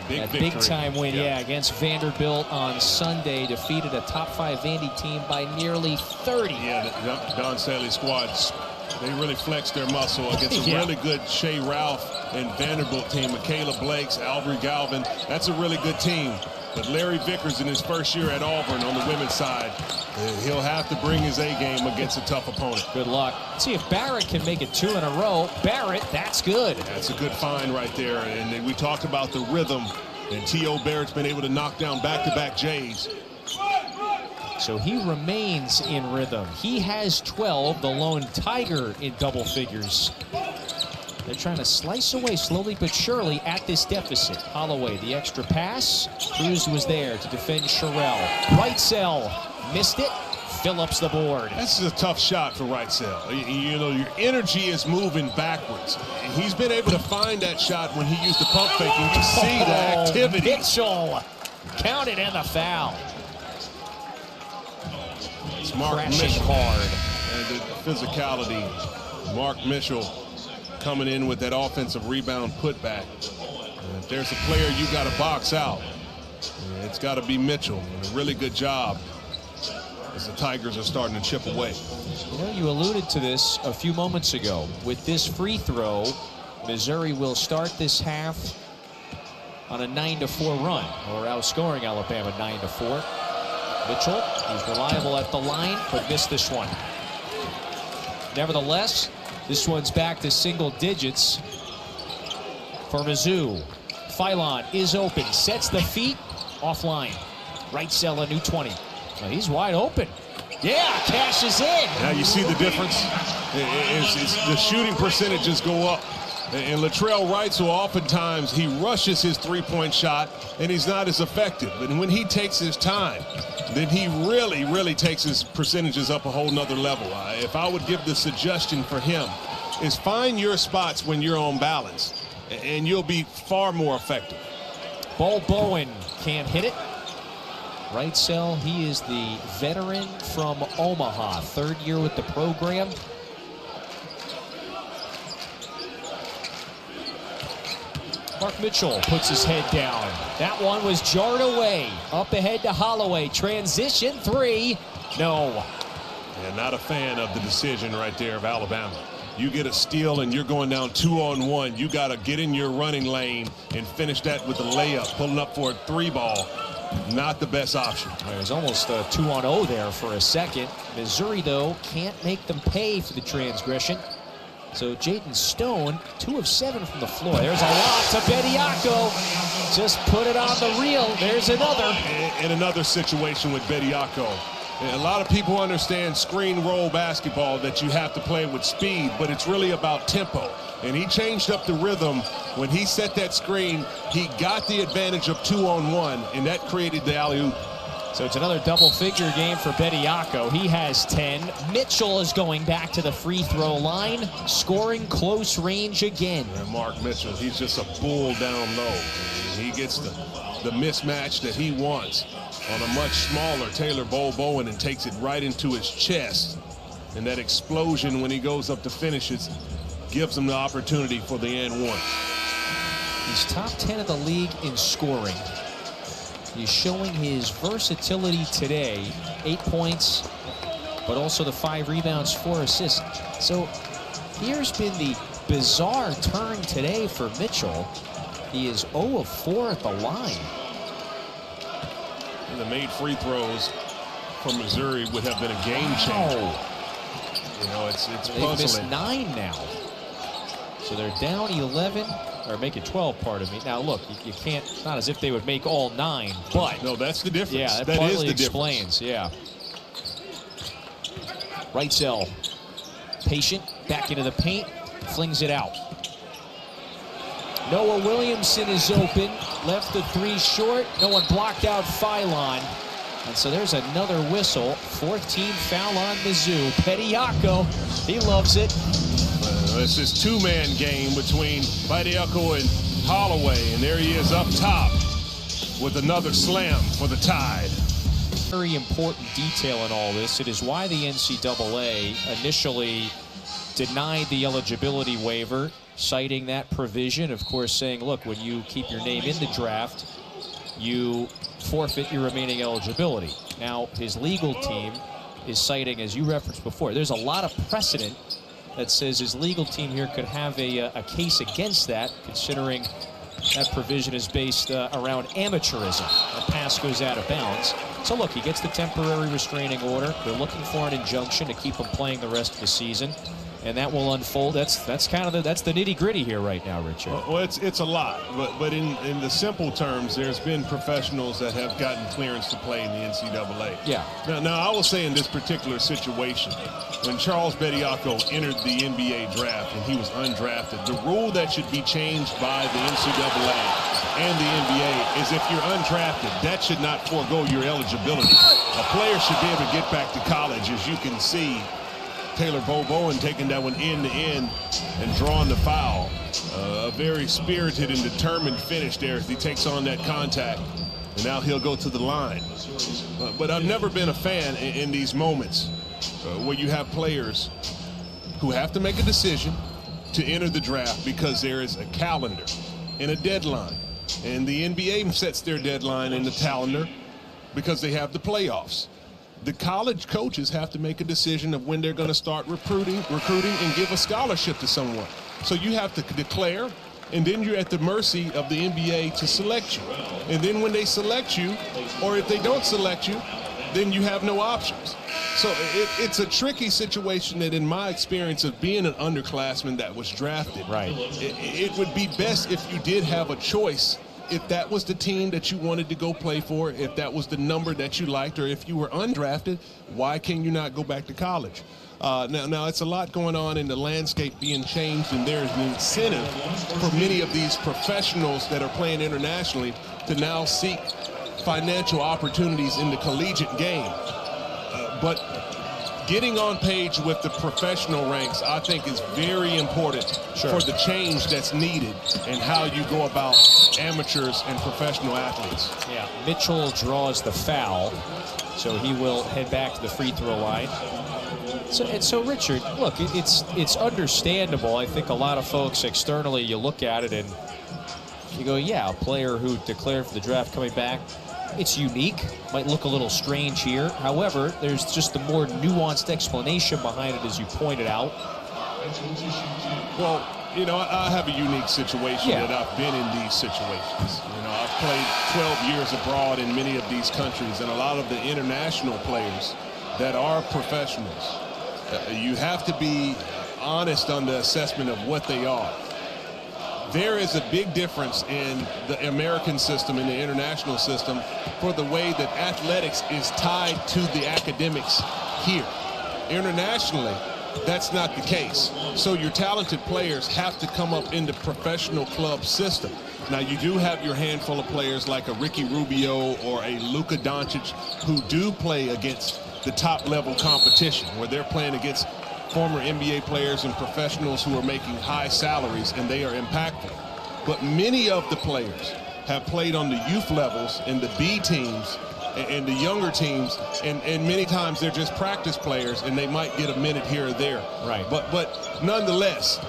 a big-time win, yeah, against Vanderbilt on Sunday. Defeated a top-5 Vandy team by nearly 30. Yeah, the Don Staley squads, they really flexed their muscle against a really good Shea Ralph and Vanderbilt team. Michaela Blakes, Albrecht Galvin. That's a really good team. But Larry Vickers in his first year at Auburn on the women's side, he'll have to bring his A game against a tough opponent. Good luck. Let's see if Barrett can make it 2 in a row. Barrett, that's good. That's a good find right there. And we talked about the rhythm, and T.O. Barrett's been able to knock down back-to-back Jays. So he remains in rhythm. He has 12, the lone Tiger in double figures. They're trying to slice away slowly but surely at this deficit. Holloway, the extra pass. Cruz was there to defend Sherrell. Wrightsell missed it. Phillips the board. This is a tough shot for Wrightsell. You know, your energy is moving backwards. And he's been able to find that shot when he used the pump fake. You can see the activity. Mitchell counted and the foul. It's Mark Mitchell. Hard. And the physicality. Mark Mitchell coming in with that offensive rebound putback. And if there's a player you got to box out, it's got to be Mitchell. And a really good job as the Tigers are starting to chip away. You know, you alluded to this a few moments ago. With this free throw, Missouri will start this half on a 9-4 run, or outscoring Alabama 9-4. Mitchell, he's reliable at the line, but missed this one. Nevertheless, this one's back to single digits for Mizzou. Phylon is open, sets the feet, offline. Wrightsell a new 20. Well, he's wide open. Yeah, cashes in. Now you see the difference. The shooting percentages go up. And Latrell Wright, so oftentimes he rushes his three-point shot and he's not as effective. But when he takes his time, then he really takes his percentages up a whole nother level. If I would give the suggestion for him is find your spots when you're on balance and you'll be far more effective. Bol Bowen can't hit it. Wrightsell, he is the veteran from Omaha, third year with the program. Mark Mitchell puts his head down. That one was jarred away. Up ahead to Holloway. Transition three. No. And not a fan of the decision right there of Alabama. You get a steal and you're going down 2-on-1. You got to get in your running lane and finish that with a layup. Pulling up for a three ball. Not the best option. It was almost a 2-on-0 there for a second. Missouri, though, can't make them pay for the transgression. So Jayden Stone, 2 of 7 from the floor. There's a lot to Bediako. Just put it on the reel. There's another. In another situation with Bediako. A lot of people understand screen roll basketball, that you have to play with speed, but it's really about tempo. And he changed up the rhythm when he set that screen. He got the advantage of 2-on-1, and that created the alley-oop. So it's another double-figure game for Bediako. He has 10. Mitchell is going back to the free throw line, scoring close range again. And Mark Mitchell, he's just a bull down low. He gets the mismatch that he wants on a much smaller Taylor Bol Bowen and takes it right into his chest. And that explosion when he goes up to finish it gives him the opportunity for the and one. He's top 10 of the league in scoring. He's showing his versatility today. 8 points, but also the 5 rebounds, 4 assists. So here's been the bizarre turn today for Mitchell. He is 0 of 4 at the line. And the made free throws for Missouri would have been a game changer. You know, it's They've puzzling. missed 9 now. So they're down 11, or make it 12, pardon me. Now look, you can't, not as if they would make all 9, but. No, that's the difference. Yeah, that partly is the explains, yeah. Wrightsell, patient, back into the paint, flings it out. Noah Williamson is open, left the 3 short. No one blocked out Phylon. And so there's another whistle. 4th team foul on Mizzou. Bediako, he loves it. It's this two-man game between Bediako and Holloway, and there he is up top with another slam for the Tide. Very important detail in all this. It is why the NCAA initially denied the eligibility waiver, citing that provision, of course, saying, look, when you keep your name in the draft, you forfeit your remaining eligibility. Now, his legal team is citing, as you referenced before, there's a lot of precedent that says his legal team here could have a case against that, considering that provision is based around amateurism. A pass goes out of bounds. So look, he gets the temporary restraining order. They're looking for an injunction to keep him playing the rest of the season, and that will unfold. That's kind of the nitty-gritty here right now, Richard. Well, it's a lot, but in the simple terms, there's been professionals that have gotten clearance to play in the NCAA. Yeah. Now I will say in this particular situation, when Charles Bediako entered the NBA draft and he was undrafted, the rule that should be changed by the NCAA and the NBA is if you're undrafted, that should not forego your eligibility. A player should be able to get back to college, as you can see. Taylor Bol Bowen taking that one end to end and drawing the foul. A very spirited and determined finish there as he takes on that contact. And now he'll go to the line. But I've never been a fan in these moments where you have players who have to make a decision to enter the draft because there is a calendar and a deadline. And the NBA sets their deadline in the calendar because they have the playoffs. The college coaches have to make a decision of when they're going to start recruiting and give a scholarship to someone. So you have to declare, and then you're at the mercy of the NBA to select you. And then when they select you, or if they don't select you, then you have no options. So it's a tricky situation that, in my experience of being an underclassman that was drafted, right, it would be best if you did have a choice if that was the team that you wanted to go play for, if that was the number that you liked, or if you were undrafted, why can you not go back to college? Now it's a lot going on in the landscape being changed, and there's an incentive for many of these professionals that are playing internationally to now seek financial opportunities in the collegiate game. But getting on page with the professional ranks, I think, is very important for the change that's needed and how you go about amateurs and professional athletes. Yeah, Mitchell draws the foul, so he will head back to the free throw line. So Richard, look, it's understandable. I think a lot of folks externally, you look at it and you go, yeah, a player who declared for the draft coming back, it's unique, might look a little strange here. However, there's just a more nuanced explanation behind it, as you pointed out. Well, you know, I have a unique situation that I've been in these situations. You know, I've played 12 years abroad in many of these countries, and a lot of the international players that are professionals, you have to be honest on the assessment of what they are. There is a big difference in the American system and the international system for the way that athletics is tied to the academics here. Internationally, that's not the case. So your talented players have to come up in the professional club system. Now, you do have your handful of players like a Ricky Rubio or a Luka Doncic who do play against the top level competition, where they're playing against former NBA players and professionals who are making high salaries, and they are impactful. But many of the players have played on the youth levels in the B teams and the younger teams, and many times they're just practice players, and they might get a minute here or there. Right. But nonetheless,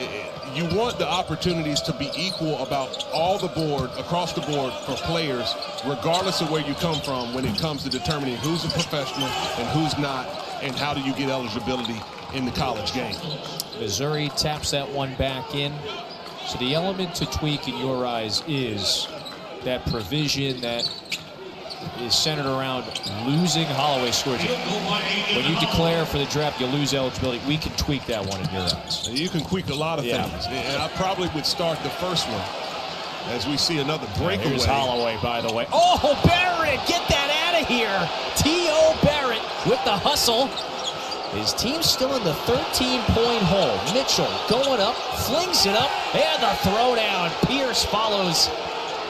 you want the opportunities to be equal about across the board for players, regardless of where you come from, when it comes to determining who's a professional and who's not, and how do you get eligibility in the college game. Missouri taps that one back in. So the element to tweak in your eyes is that provision that is centered around losing Holloway scores. When you declare for the draft, you lose eligibility. We can tweak that one in your eyes. You can tweak a lot of things. And I probably would start the first one as we see another breakaway. Here's Holloway, by the way. Oh, Barrett, get that out of here. T.O. Barrett with the hustle. His team's still in the 13-point hole. Mitchell going up, flings it up, and the throwdown. Pierce follows.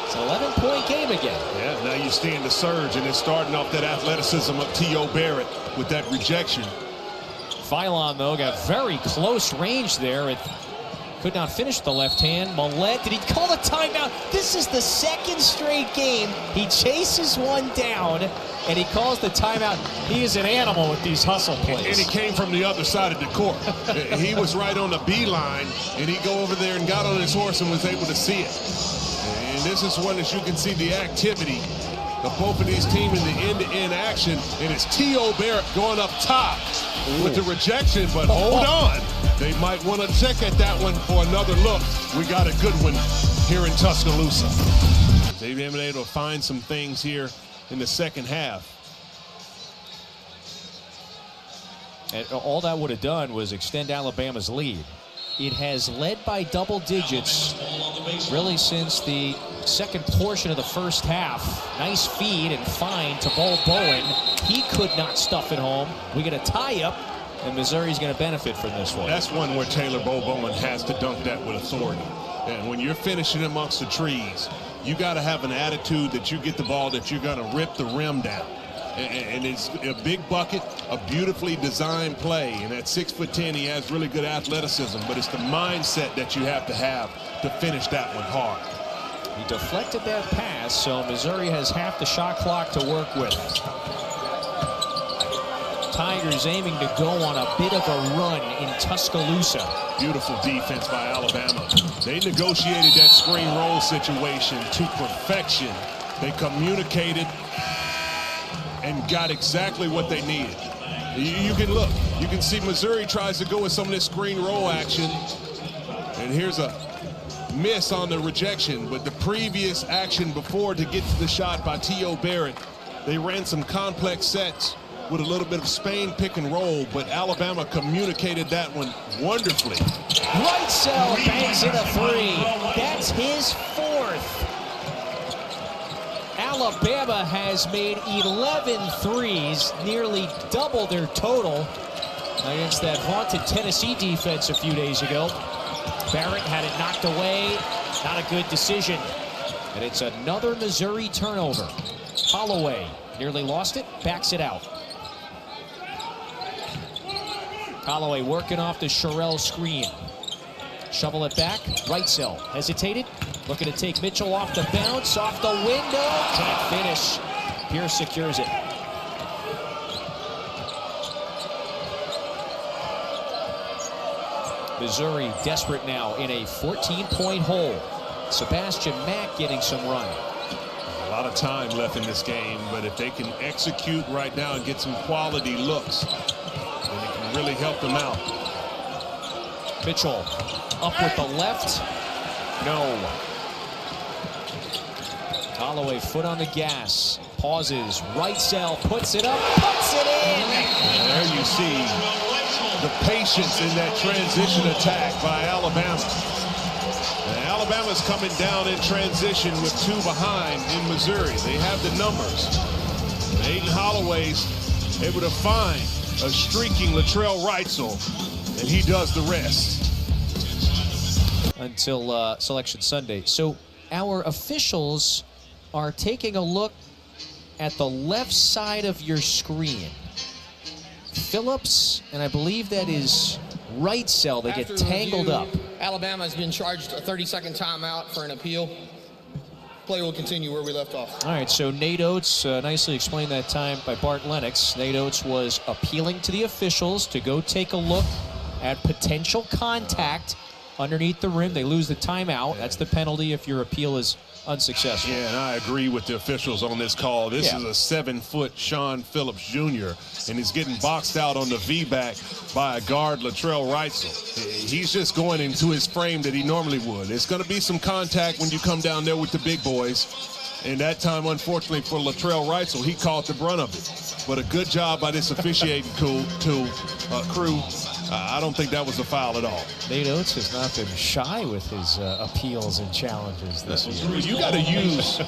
It's an 11-point game again. Yeah, now you're seeing the surge, and it's starting off that athleticism of T.O. Barrett with that rejection. Philon, though, got very close range there. It could not finish the left hand. Millett, did he call a timeout? This is the second straight game. He chases one down, and he calls the timeout. He is an animal with these hustle plays. And he came from the other side of the court. He was right on the B line, and he go over there and got on his horse and was able to see it. And this is one that you can see the activity of both of these teams in the end-to-end action. And it's T.O. Barrett going up top with the rejection, but hold on. They might want to check at that one for another look. We got a good one here in Tuscaloosa. They've been able to find some things here in the second half. And all that would have done was extend Alabama's lead. It has led by double digits really since the second portion of the first half. Nice feed and find to Bo Bowen. He could not stuff it home. We get a tie-up, and Missouri's going to benefit from this one. That's one where Taylor Bo Bowen has to dunk that with authority. And when you're finishing amongst the trees, you got to have an attitude that you get the ball, that you're going to rip the rim down. And it's a big bucket, a beautifully designed play. And at 6'10", he has really good athleticism, but it's the mindset that you have to finish that one hard. He deflected that pass, so Missouri has half the shot clock to work with. Tigers aiming to go on a bit of a run in Tuscaloosa. Beautiful defense by Alabama. They negotiated that screen roll situation to perfection. They communicated and got exactly what they needed. You can look. You can see Missouri tries to go with some of this screen roll action. And here's a miss on the rejection. But the previous action before to get to the shot by T.O. Barrett, they ran some complex sets with a little bit of Spain pick and roll, but Alabama communicated that one wonderfully. Right cell banks in a three. That's his fourth. Alabama has made 11 threes, nearly double their total against that vaunted Tennessee defense a few days ago. Barrett had it knocked away. Not a good decision. And it's another Missouri turnover. Holloway nearly lost it, backs it out. Holloway working off the Sherrill screen. Shovel it back. Wrightsell hesitated. Looking to take Mitchell off the bounce, off the window. Can't finish. Pierce secures it. Missouri desperate now in a 14-point hole. Sebastian Mack getting some run. A lot of time left in this game, but if they can execute right now and get some quality looks, then it can really help them out. Mitchell up with the left. No. Holloway foot on the gas. Pauses. Wrightsell puts it up. Puts it in. And there you see the patience in that transition attack by Alabama. And Alabama's coming down in transition with 2 behind in Missouri. They have the numbers. And Aiden Holloway's able to find a streaking Latrell Wrightsell, and he does the rest. Until Selection Sunday. So our officials are taking a look at the left side of your screen. Phillips, and I believe that is Wrightsell. They get tangled up. Alabama has been charged a 30-second timeout for an appeal. Play will continue where we left off. All right, so Nate Oates, nicely explained that time by Bart Lennox. Nate Oates was appealing to the officials to go take a look at potential contact underneath the rim. They lose the timeout. That's the penalty if your appeal is unsuccessful. Yeah, and I agree with the officials on this call. This is a 7-foot Sean Phillips Jr., and he's getting boxed out on the V-back by a guard, Latrell Wrightsell. He's just going into his frame that he normally would. It's going to be some contact when you come down there with the big boys. And that time, unfortunately, for Latrell Wrightsell, he caught the brunt of it. But a good job by this officiating crew. I don't think that was a foul at all. Nate Oates has not been shy with his appeals and challenges this year. You got to use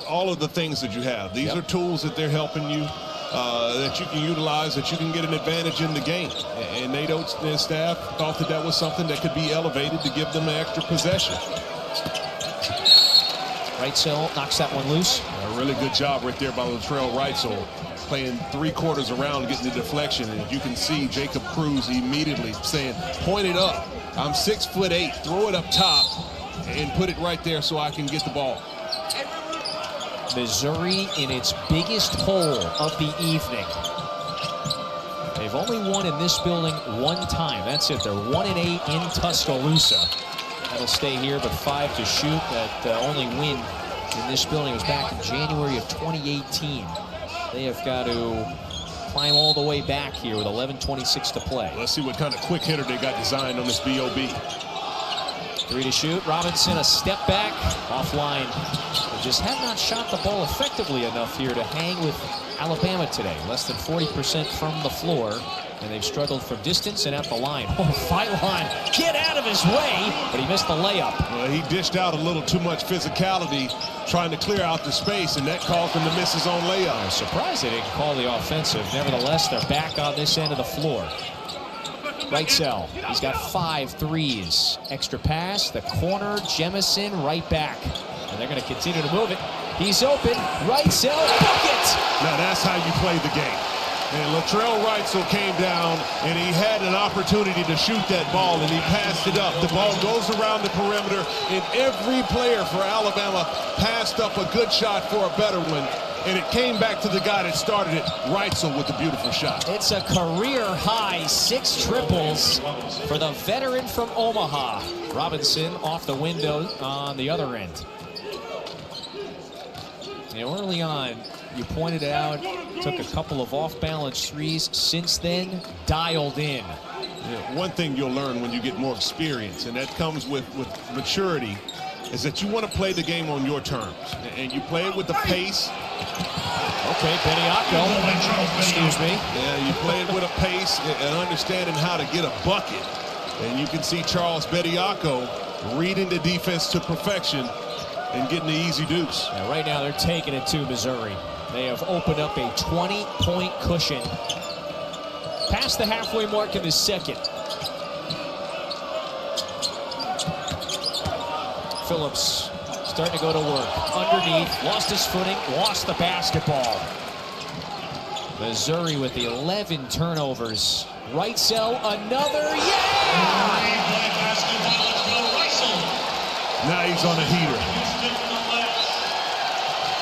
all of the things that you have. These are tools that they're helping you, that you can utilize, that you can get an advantage in the game. And Nate Oates and his staff thought that that was something that could be elevated to give them an extra possession. Wrightsell knocks that one loose. A really good job right there by Latrell Wrightsell, playing 3/4 around, getting the deflection. And you can see Jacob Cruz immediately saying, point it up. I'm 6'8", throw it up top and put it right there so I can get the ball. Missouri in its biggest hole of the evening. They've only won in this building one time. That's it. They're 1-8 in Tuscaloosa. That'll stay here, but 5 to shoot. That only win in this building was back in January of 2018. They have got to climb all the way back here with 11:26 to play. Let's see what kind of quick hitter they got designed on this BOB. 3 to shoot. Robinson a step back, offline. They just have not shot the ball effectively enough here to hang with Alabama today. Less than 40% from the floor, and they've struggled from distance and at the line. Oh, Philon, get out of his way, but he missed the layup. Well, he dished out a little too much physicality trying to clear out the space, and that caused him to miss his own layup. I'm surprised they didn't call the offensive. Nevertheless, they're back on this end of the floor. Wrightsell, he's got 5 threes. Extra pass, the corner, Jemison right back. And they're going to continue to move it. He's open, Wrightsell, bucket! Now that's how you play the game. And Latrell Wrightsell came down, and he had an opportunity to shoot that ball, and he passed it up. The ball goes around the perimeter, and every player for Alabama passed up a good shot for a better one. And it came back to the guy that started it, Wrightsell, with a beautiful shot. It's a career-high 6 triples for the veteran from Omaha. Robinson off the window on the other end. You know, early on, you pointed it out, took a couple of off-balance threes. Since then, dialed in. Yeah, one thing you'll learn when you get more experience, and that comes with maturity, is that you want to play the game on your terms. And you play it with the pace. Okay, Bediako. Excuse me. Yeah, you play it with a pace and understanding how to get a bucket. And you can see Charles Bediako reading the defense to perfection and getting the easy deuce. Yeah, right now they're taking it to Missouri. They have opened up a 20-point cushion. Past the halfway mark in the second. Phillips starting to go to work. Underneath, lost his footing, lost the basketball. Missouri with the 11 turnovers. Reitzel, another, yeah! Now he's on a heater.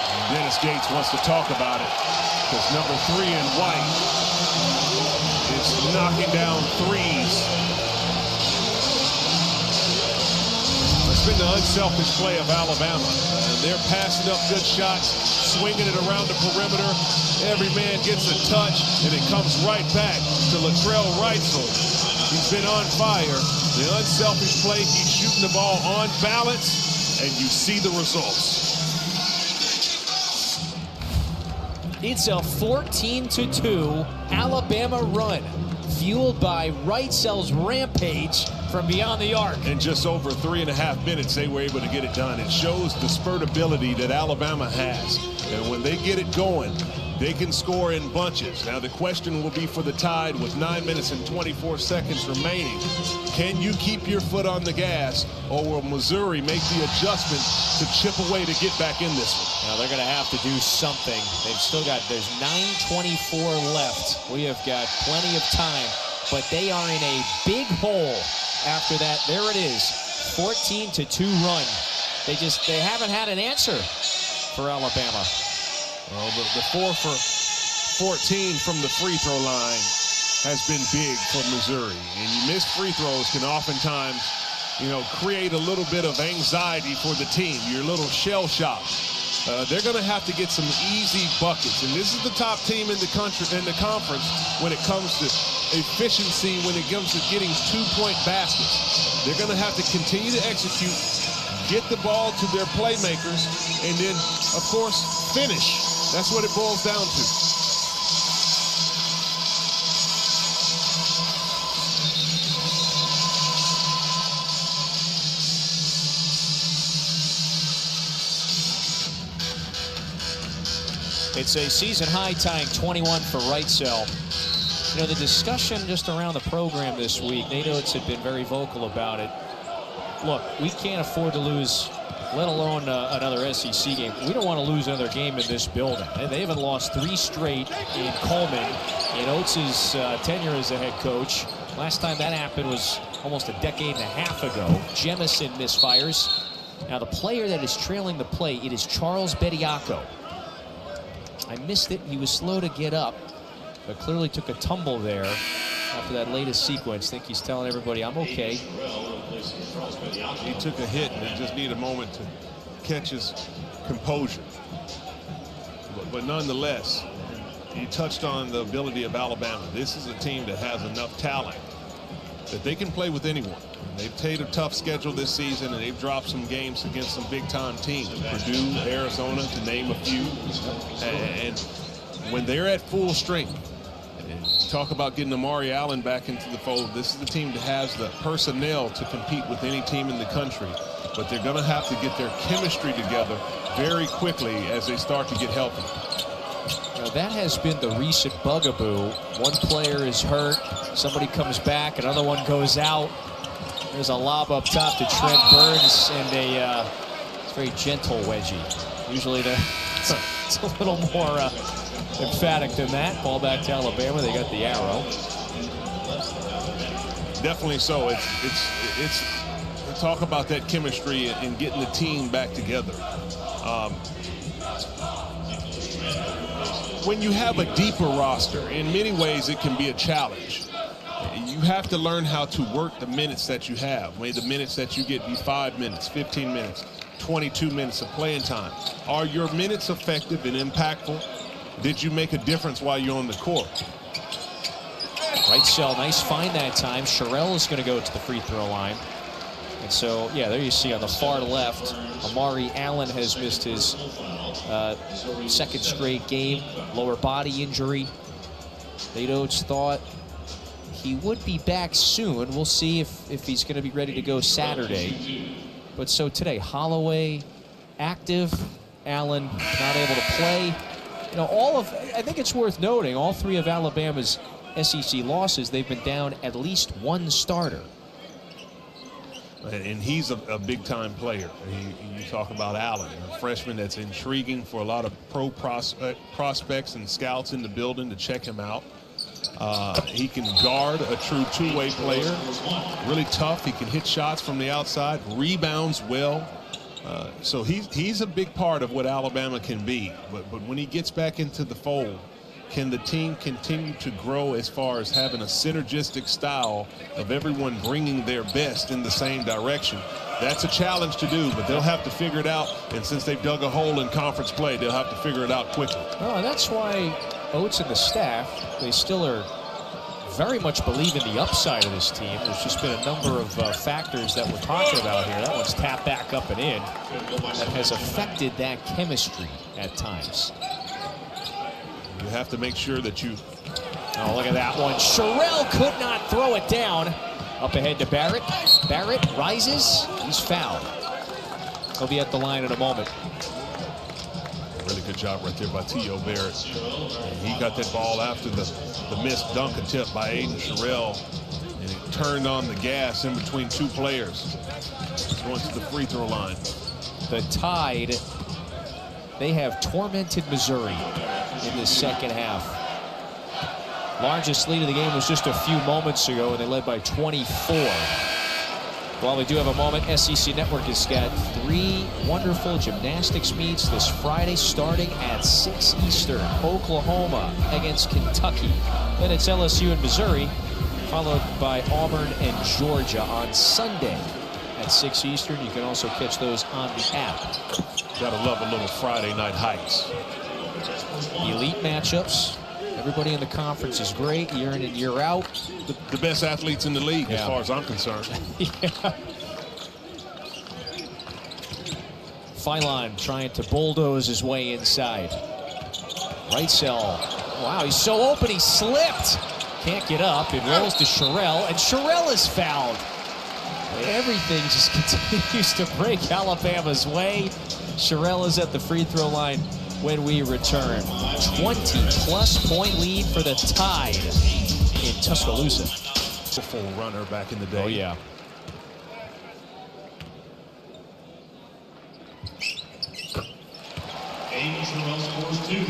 And Dennis Gates wants to talk about it because number 3 in white is knocking down threes. It's been the unselfish play of Alabama. They're passing up good shots, swinging it around the perimeter. Every man gets a touch, and it comes right back to Latrell Reitzel. He's been on fire. The unselfish play, he's shooting the ball on balance, and you see the results. It's a 14-2 Alabama run, fueled by Reitzel's rampage from beyond the arc. In just over 3.5 minutes, they were able to get it done. It shows the spurt ability that Alabama has. And when they get it going, they can score in bunches. Now the question will be for the Tide with 9 minutes and 24 seconds remaining. Can you keep your foot on the gas, or will Missouri make the adjustment to chip away to get back in this one? Now they're going to have to do something. They've still got, there's 9:24 left. We have got plenty of time, but they are in a big hole after that. There it is, 14-2 run. They haven't had an answer for Alabama. Well, the 4 for 14 from the free throw line has been big for Missouri. And you missed free throws can oftentimes, create a little bit of anxiety for the team. You're a little shell-shocked. They're going to have to get some easy buckets. And this is the top team in the country, in the conference, when it comes to efficiency, when it comes to getting 2-point baskets. They're going to have to continue to execute, get the ball to their playmakers, and then, of course, finish. That's what it boils down to. It's a season high, tying 21 for Reitzel. The discussion just around the program this week, Nate Oates had been very vocal about it. Look, we can't afford to lose, let alone another SEC game. We don't want to lose another game in this building. They haven't lost 3 straight in Coleman in Oates' tenure as a head coach. Last time that happened was almost a decade and a half ago. Jemison misfires. Now the player that is trailing the play, it is Charles Bediako. I missed it. He was slow to get up, but clearly took a tumble there after that latest sequence. I think he's telling everybody, I'm okay. He took a hit and just need a moment to catch his composure. But nonetheless, you touched on the ability of Alabama. This is a team that has enough talent that they can play with anyone. They've played a tough schedule this season, and they've dropped some games against some big-time teams. Purdue, Arizona, to name a few. And when they're at full strength, talk about getting Amari Allen back into the fold. This is the team that has the personnel to compete with any team in the country. But they're going to have to get their chemistry together very quickly as they start to get healthy. Now that has been the recent bugaboo. One player is hurt, somebody comes back, another one goes out. There's a lob up top to Trent Burns and a very gentle wedgie. Usually it's a little more emphatic than that. Ball back to Alabama. They got the arrow. Definitely so. It's talk about that chemistry and getting the team back together. When you have a deeper roster, in many ways it can be a challenge. You have to learn how to work the minutes that you have. May the minutes that you get be 5 minutes, 15 minutes, 22 minutes of playing time. Are your minutes effective and impactful? Did you make a difference while you're on the court? Reitzel, nice find that time. Sherrill is going to go to the free throw line. And so, yeah, there you see on the far left, Amari Allen has missed his second straight game, lower body injury. Nate Oates thought he would be back soon. We'll see if he's going to be ready to go Saturday. But so today, Holloway, active. Allen not able to play. You know, I think it's worth noting, all three of Alabama's SEC losses, they've been down at least one starter. And he's a big-time player. You talk about Allen, a freshman that's intriguing for a lot of pro prospects and scouts in the building to check him out. He can guard a true two-way player, really tough. He can hit shots from the outside, rebounds well. So he's a big part of what Alabama can be. But when he gets back into the fold, can the team continue to grow as far as having a synergistic style of everyone bringing their best in the same direction? That's a challenge to do, but they'll have to figure it out. And since they've dug a hole in conference play, they'll have to figure it out quickly. Oh, that's why Oates and the staff, they still are very much believe in the upside of this team. There's just been a number of factors that we're talking about here. That one's tapped back up and in. That has affected that chemistry at times. You have to make sure that you... Oh, look at that one. Sherrill could not throw it down. Up ahead to Barrett. Barrett rises. He's fouled. He'll be at the line in a moment. Really good job right there by T.O. Barrett. And he got that ball after the missed dunk attempt by Aiden Sherrill. And he turned on the gas in between two players. Going to the free throw line. The Tide, they have tormented Missouri in the second half. Largest lead of the game was just a few moments ago, and they led by 24. While we do have a moment, SEC Network has got 3 wonderful gymnastics meets this Friday starting at 6 Eastern. Oklahoma against Kentucky. Then it's LSU and Missouri, followed by Auburn and Georgia on Sunday at 6 Eastern. You can also catch those on the app. Gotta love a little Friday night heights. Elite matchups. Everybody in the conference is great year in and year out. The best athletes in the league, as far as I'm concerned. Yeah. Phylon trying to bulldoze his way inside. Right cell. Wow, he's so open, he slipped. Can't get up. It rolls to Sherrill, and Sherrill is fouled. Everything just continues to break Alabama's way. Sherrill is at the free throw line when we return. 20-plus point lead for the Tide in Tuscaloosa. Full runner back in the day. Oh, yeah. Aiden Sherrill scores 2.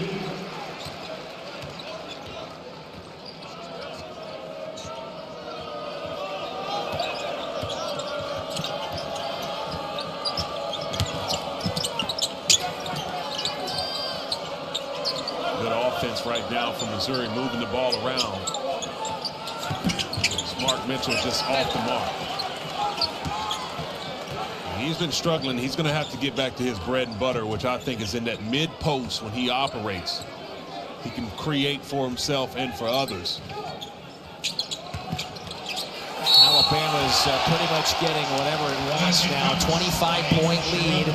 Right now from Missouri, moving the ball around. Mark Mitchell just off the mark. He's been struggling. He's going to have to get back to his bread and butter, which I think is in that mid post when he operates. He can create for himself and for others. Alabama's pretty much getting whatever it wants now. 25-point lead.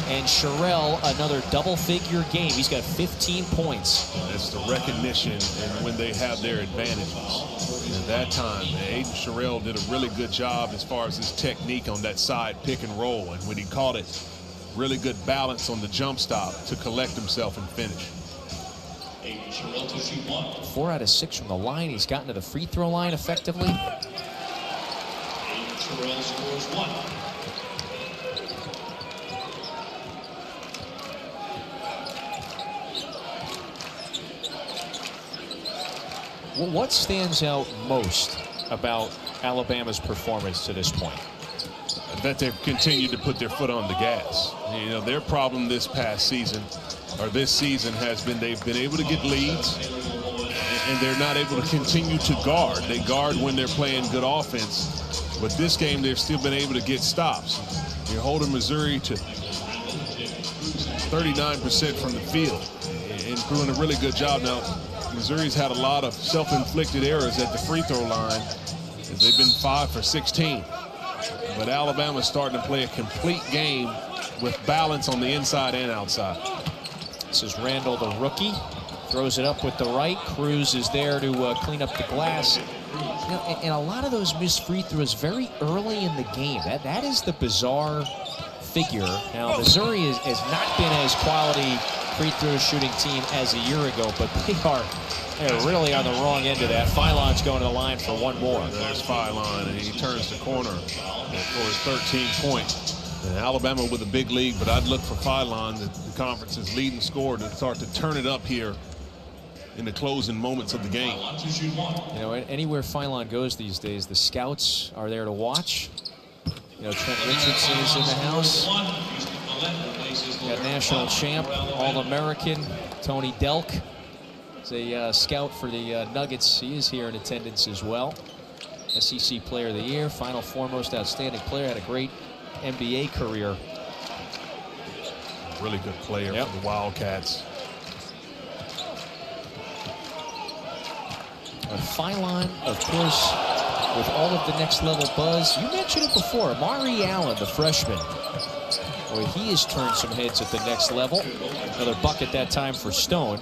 And Sherrill, another double-figure game. He's got 15 points. It's the recognition and when they have their advantages. And at that time, Aiden Sherrill did a really good job as far as his technique on that side pick and roll. And when he caught it, really good balance on the jump stop to collect himself and finish. Aiden Sherrill to shoot 1. 4 out of 6 from the line. He's gotten to the free throw line effectively. Aiden Sherrill scores 1. Well, what stands out most about Alabama's performance to this point? That they've continued to put their foot on the gas. You know, their problem this past season, or this season, has been they've been able to get leads, and they're not able to continue to guard. They guard when they're playing good offense, but this game they've still been able to get stops. You're holding Missouri to 39% from the field and doing a really good job. Now, Missouri's had a lot of self-inflicted errors at the free throw line. They've been 5 for 16. But Alabama's starting to play a complete game with balance on the inside and outside. This is Randall, the rookie. Throws it up with the right. Cruz is there to clean up the glass. You know, and a lot of those missed free throws very early in the game. That is the bizarre figure. Now, Missouri has not been as quality free throw shooting team as a year ago, but they're really on the wrong end of that. Philon's going to the line for one more. There's Philon, and he turns the corner for his 13th point. And Alabama with a big lead, but I'd look for Philon, the conference's leading scorer, to start to turn it up here in the closing moments of the game. You know, anywhere Philon goes these days, the scouts are there to watch. You know, Trent Richardson is in the house. Got national champ, All-American, Tony Delk. He's a scout for the Nuggets. He is here in attendance as well. SEC Player of the Year, Final Four Most Outstanding Player, had a great NBA career. Really good player for the Wildcats. Philon, of course, with all of the next level buzz. You mentioned it before, Amari Allen, the freshman. Boy, he has turned some heads at the next level. Another bucket that time for Stone.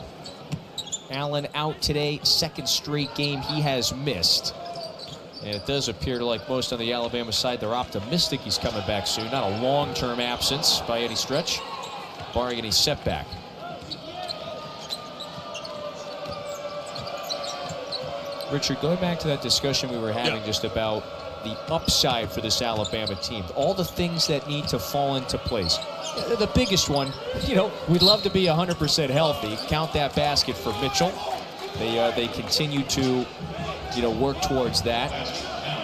Allen out today, second straight game he has missed. And it does appear to, like most on the Alabama side, they're optimistic he's coming back soon. Not a long-term absence by any stretch, barring any setback. Richard, going back to that discussion we were having just about the upside for this Alabama team, all the things that need to fall into place. The biggest one, you know, we'd love to be 100% healthy. Count that basket for Mitchell. They continue to, you know, work towards that.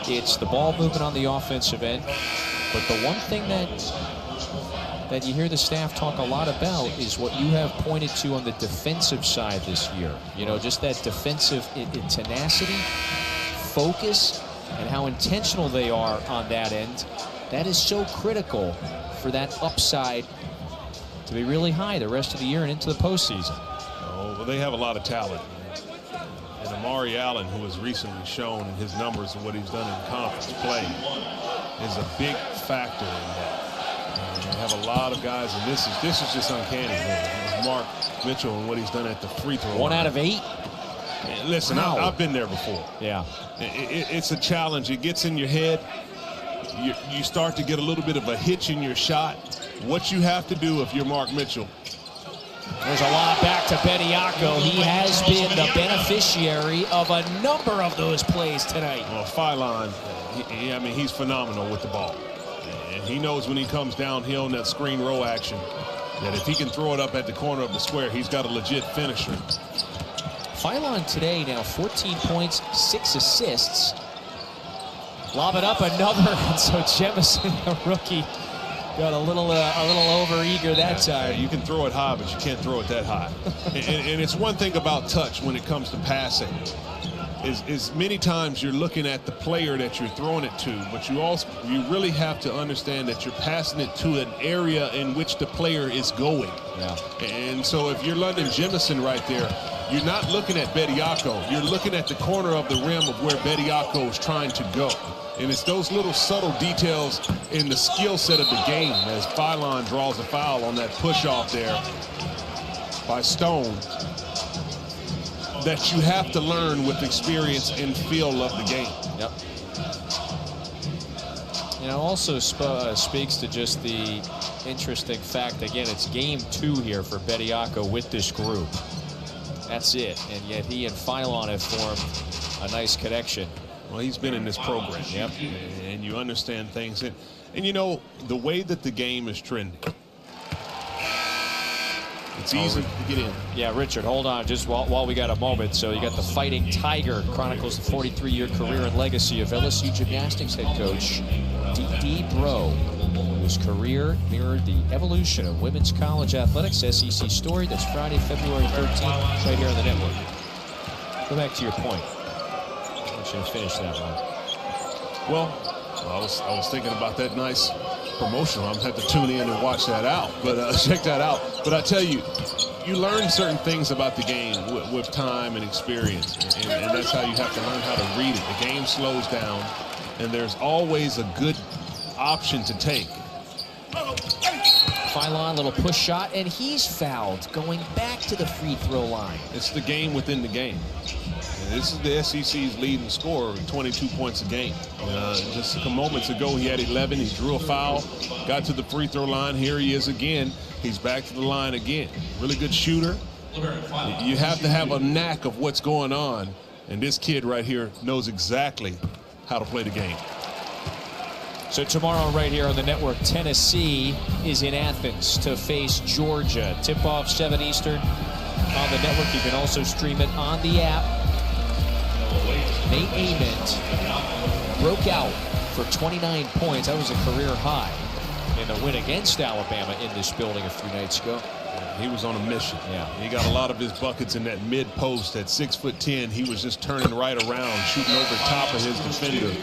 It's the ball movement on the offensive end. But the one thing that you hear the staff talk a lot about is what you have pointed to on the defensive side this year. You know, just that defensive tenacity, focus, and how intentional they are on that end. That is so critical for that upside to be really high the rest of the year and into the postseason. Oh, well, they have a lot of talent. And Amari Allen, who has recently shown in his numbers and what he's done in conference play, is a big factor in that. They have a lot of guys, and this is just uncanny. Man. Mark Mitchell and what he's done at the free throw line. 1 out of 8. And listen, I've been there before. Yeah. It's a challenge. It gets in your head. You start to get a little bit of a hitch in your shot. What you have to do if you're Mark Mitchell. There's a lot back to Bediako. He has been the beneficiary of a number of those plays tonight. Well, Philon, I mean, he's phenomenal with the ball. And he knows when he comes downhill in that screen row action that if he can throw it up at the corner of the square, he's got a legit finisher. Philon today now 14 points, 6 assists. Lob it up another, and so Jemison, the rookie, got a little over-eager that time. You can throw it high, but you can't throw it that high. and it's one thing about touch when it comes to passing. Is many times you're looking at the player that you're throwing it to, but you really have to understand that you're passing it to an area in which the player is going. Yeah. And so if you're London Jemison right there, you're not looking at Bediako. You're looking at the corner of the rim of where Bediako is trying to go. And it's those little subtle details in the skill set of the game as Philon draws a foul on that push-off there by Stone that you have to learn with experience and feel of the game. Yep. You know, also speaks to just the interesting fact, again, it's game 2 here for Bediako with this group. That's it. And yet he and Philon have formed a nice connection. Well, he's been in this program. Yep. And you understand things. And you know, the way that the game is trending, it's easy to get in. Yeah, Richard, hold on just while we got a moment. So you got the Fighting Tiger, chronicles the 43-year career and legacy of LSU gymnastics head coach D. Bro, whose career mirrored the evolution of women's college athletics. SEC story. That's Friday, February 13th, right here on the network. Go back to your point. I want you to finish that one. Well, I was thinking about that nice promotional. I'm going to have to tune in and watch that out, but check that out. But I tell you, you learn certain things about the game with time and experience, and that's how you have to learn how to read it. The game slows down, and there's always a good option to take. Phylon, little push shot, and he's fouled, going back to the free throw line. It's the game within the game. And this is the SEC's leading scorer, 22 points a game. Just a couple moments ago, he had 11. He drew a foul, got to the free throw line. Here he is again. He's back to the line again. Really good shooter. You have to have a knack of what's going on, and this kid right here knows exactly how to play the game. So tomorrow right here on the network, Tennessee is in Athens to face Georgia. Tip-off 7 Eastern on the network. You can also stream it on the app. Nate Ament broke out for 29 points. That was a career high in the win against Alabama in this building a few nights ago. He was on a mission. Yeah. He got a lot of his buckets in that mid post at 6'10". He was just turning right around, shooting over top of his defender.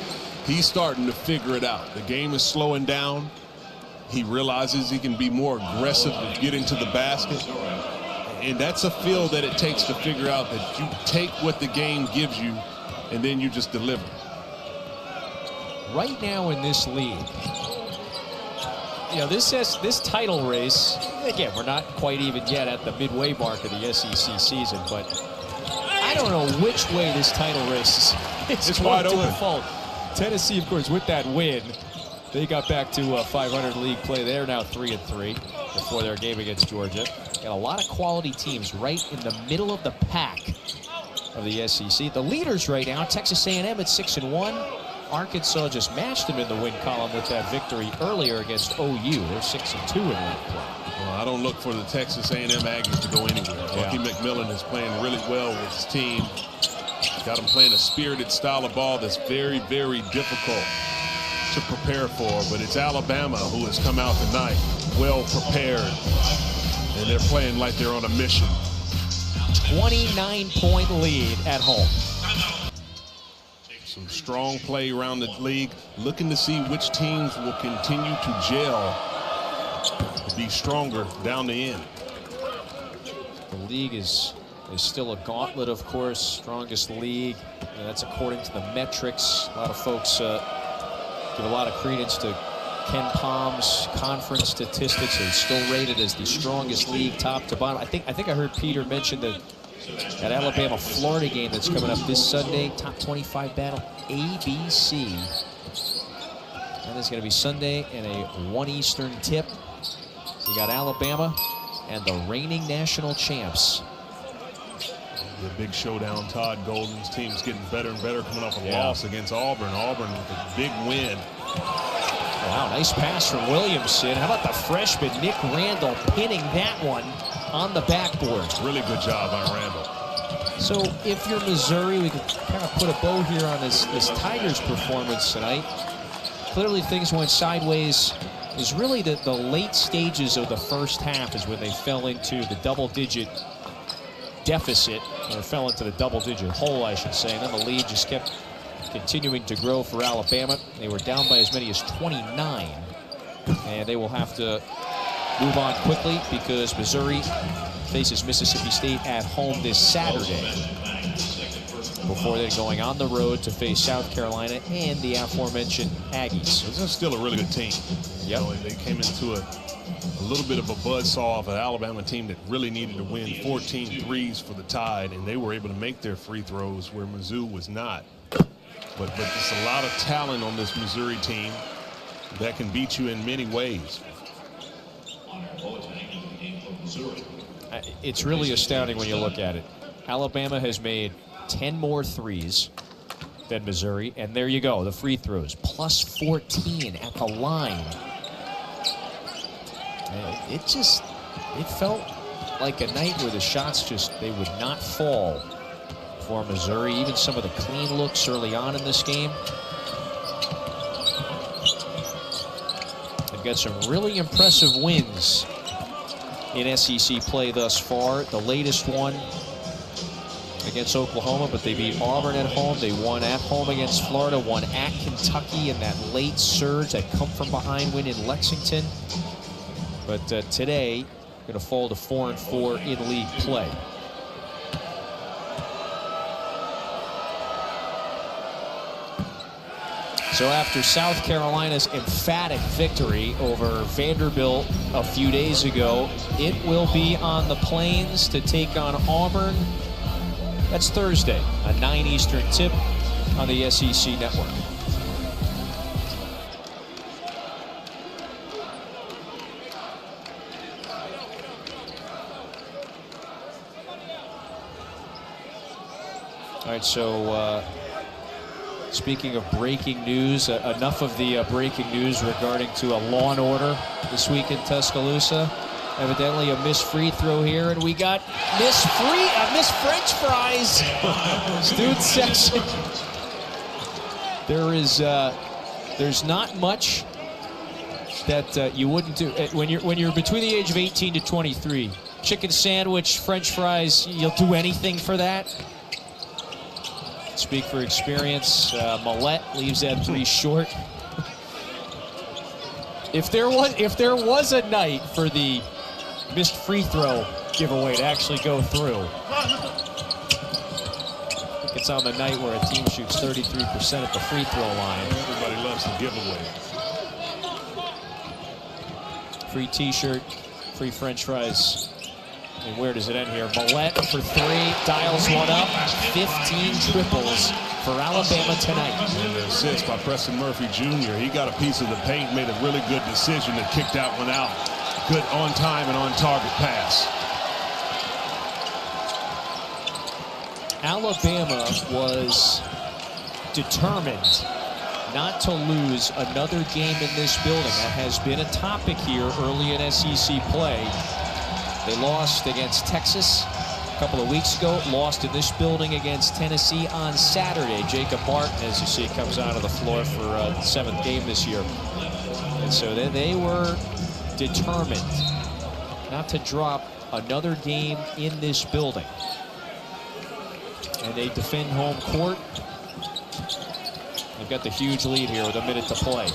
He's starting to figure it out. The game is slowing down. He realizes he can be more aggressive to get into the basket. And that's a feel that it takes to figure out that you take what the game gives you and then you just deliver. Right now in this league, you know, this title race, again, we're not quite even yet at the midway mark of the SEC season, but I don't know which way this title race is It's going wide to open. unfold. Tennessee, of course, with that win, they got back to 500 league play. They're now 3-3 before their game against Georgia. Got a lot of quality teams right in the middle of the pack of the SEC. The leaders right now, Texas A&M at 6-1. Arkansas just matched them in the win column with that victory earlier against OU. They're 6-2 in league play. Well, I don't look for the Texas A&M Aggies to go anywhere. Bucky McMillan is playing really well with his team. Got them playing a spirited style of ball that's very, very difficult to prepare for. But it's Alabama who has come out tonight well prepared, and they're playing like they're on a mission. 29-point lead at home. Some strong play around the league, looking to see which teams will continue to gel to be stronger down the end. The league is still a gauntlet, of course. Strongest league. That's according to the metrics. A lot of folks give a lot of credence to Ken Palm's conference statistics. He's still rated as the strongest league, top to bottom. I think I heard Peter mention that Alabama-Florida game that's coming up this Sunday, top 25 battle, ABC. That is going to be Sunday and a 1 Eastern tip. So you got Alabama and the reigning national champs. The big showdown. Todd Golden's team is getting better and better, coming off a loss against Auburn. Auburn with a big win. Wow, nice pass from Williamson. How about the freshman Nick Randall pinning that one on the backboard? Really good job by Randall. So if you're Missouri, we can kind of put a bow here on this Tigers performance tonight. Clearly things went sideways. It was really the late stages of the first half is when they fell into the double-digit deficit, or fell into the double-digit hole, I should say. And then the lead just kept continuing to grow for Alabama. They were down by as many as 29. And they will have to move on quickly because Missouri faces Mississippi State at home this Saturday before they're going on the road to face South Carolina and the aforementioned Aggies. This is still a really good team. Yep. You know, they came into a little bit of a buzzsaw of an Alabama team that really needed to win 14 threes for the Tide, and they were able to make their free throws where Mizzou was not. But there's a lot of talent on this Missouri team that can beat you in many ways. It's really astounding when you look at it. Alabama has made 10 more threes than Missouri, and there you go, the free throws, plus 14 at the line. And it felt like a night where the shots they would not fall for Missouri. Even some of the clean looks early on in this game. They've got some really impressive wins in SEC play thus far. The latest one against Oklahoma, but they beat Auburn at home. They won at home against Florida, won at Kentucky in that late surge, that come from behind win in Lexington. But today, going to fall to 4-4 in league play. So after South Carolina's emphatic victory over Vanderbilt a few days ago, it will be on the Plains to take on Auburn. That's Thursday, a 9 Eastern tip on the SEC Network. All right, so speaking of breaking news, enough of the breaking news regarding to a Law and Order this week in Tuscaloosa. Evidently a missed free throw here, and we got missed French fries. Student section. There's not much that you wouldn't do when you're between the age of 18 to 23. Chicken sandwich, French fries, you'll do anything for that. Speak for experience. Millette leaves that three short. If there was a night for the missed free throw giveaway to actually go through, I think it's on the night where a team shoots 33% at the free throw line. Everybody loves the giveaway. Free T-shirt, free French fries. And where does it end here? Millette for three, dials one up. 15 triples for Alabama tonight. And the assist by Preston Murphy Jr. He got a piece of the paint, made a really good decision to kick that one out. Good on time and on target pass. Alabama was determined not to lose another game in this building. That has been a topic here early in SEC play. They lost against Texas a couple of weeks ago, lost in this building against Tennessee on Saturday. Jacob Martin, as you see, comes out of the floor for the 7th game this year. And so they were determined not to drop another game in this building. And they defend home court. They've got the huge lead here with a minute to play.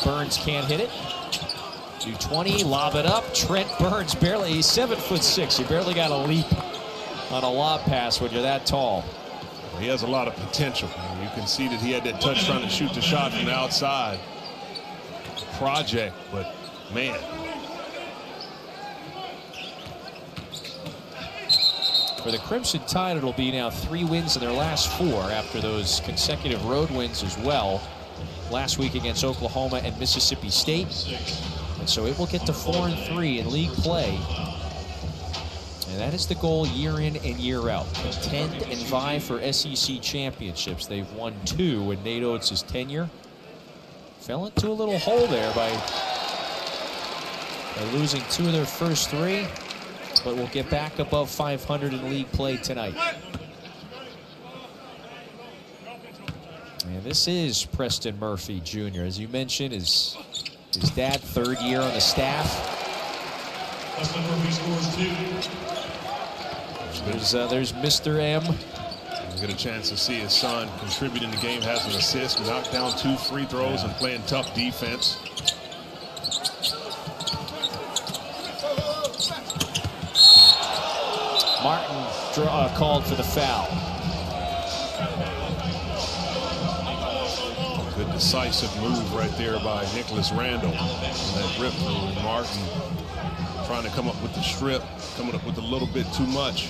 Burns can't hit it. 220, lob it up. Trent Burns barely, he's 7'6". He barely got a leap on a lob pass when you're that tall. He has a lot of potential. You can see that he had that touch trying to shoot the shot from the outside. Project, but man. For the Crimson Tide, it'll be now 3 wins in their last 4 after those consecutive road wins as well. Last week against Oklahoma and Mississippi State. And so it will get to 4-3 in league play. And that is the goal year in and year out. Contend and vie for SEC championships. They've won 2 in Nate Oates' tenure. Fell into a little hole there by losing 2 of their first 3. But we'll get back above 500 in league play tonight. And this is Preston Murphy Jr. As you mentioned, his dad, 3rd year on the staff. Preston Murphy scores 2. There's Mr. M. We'll get a chance to see his son contribute in the game, has an assist, knocked down 2 free throws, and playing tough defense. Martin called for the foul. Good decisive move right there by Nicholas Randall. And that rip through. Martin trying to come up with the strip, coming up with a little bit too much.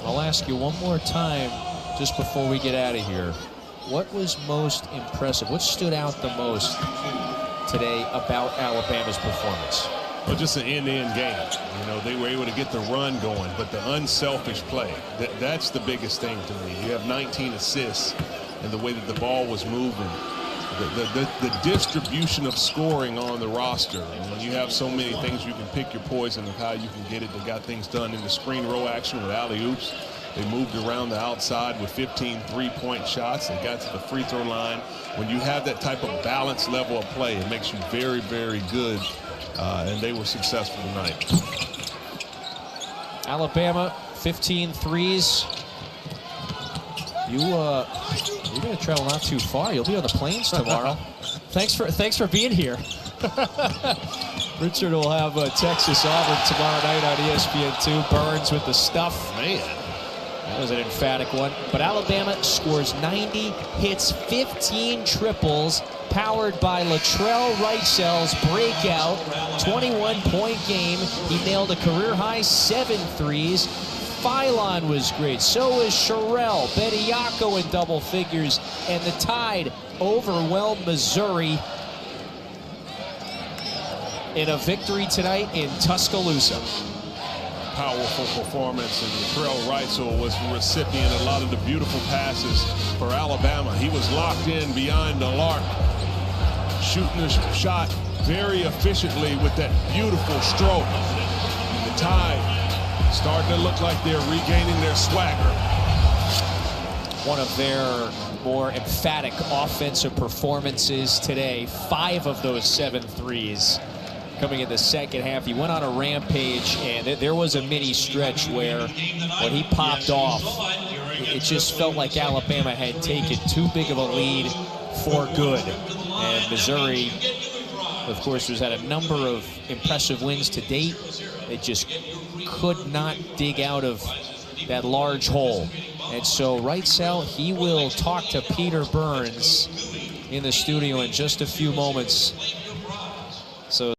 I'll ask you one more time just before we get out of here. What was most impressive? What stood out the most today about Alabama's performance? Well, just an end-to-end game. You know, they were able to get the run going, but the unselfish play, that's the biggest thing to me. You have 19 assists, and the way that the ball was moving, the distribution of scoring on the roster. And when you have so many things, you can pick your poison of how you can get it. They got things done in the screen row action with alley-oops. They moved around the outside with 15 three-point shots. They got to the free throw line. When you have that type of balanced level of play, it makes you very, very good. And they were successful tonight. Alabama, 15 threes. You're going to travel not too far. You'll be on the Plains tomorrow. Thanks for being here. Richard will have Texas Auburn tomorrow night on ESPN2. Burns with the stuff. Man. That was an emphatic one. But Alabama scores 90, hits 15 triples, powered by Latrell Wrightsell's breakout 21-point game. He nailed a career-high 7 threes. Phylon was great. So was Sherrell. Bediako in double figures. And the Tide overwhelmed Missouri in a victory tonight in Tuscaloosa. Powerful performance, and Latrell Wrightsell was the recipient of a lot of the beautiful passes for Alabama. He was locked in behind the arc, shooting a shot very efficiently with that beautiful stroke. The Tide starting to look like they're regaining their swagger. One of their more emphatic offensive performances today. 5 of those 7 threes coming in the second half. He went on a rampage, and there was a mini stretch where when he popped off, it just felt like Alabama had taken too big of a lead for good. And Missouri, of course, has had a number of impressive wins to date. They just could not dig out of that large hole. And so Wrightsell, he will talk to Peter Burns in the studio in just a few moments. So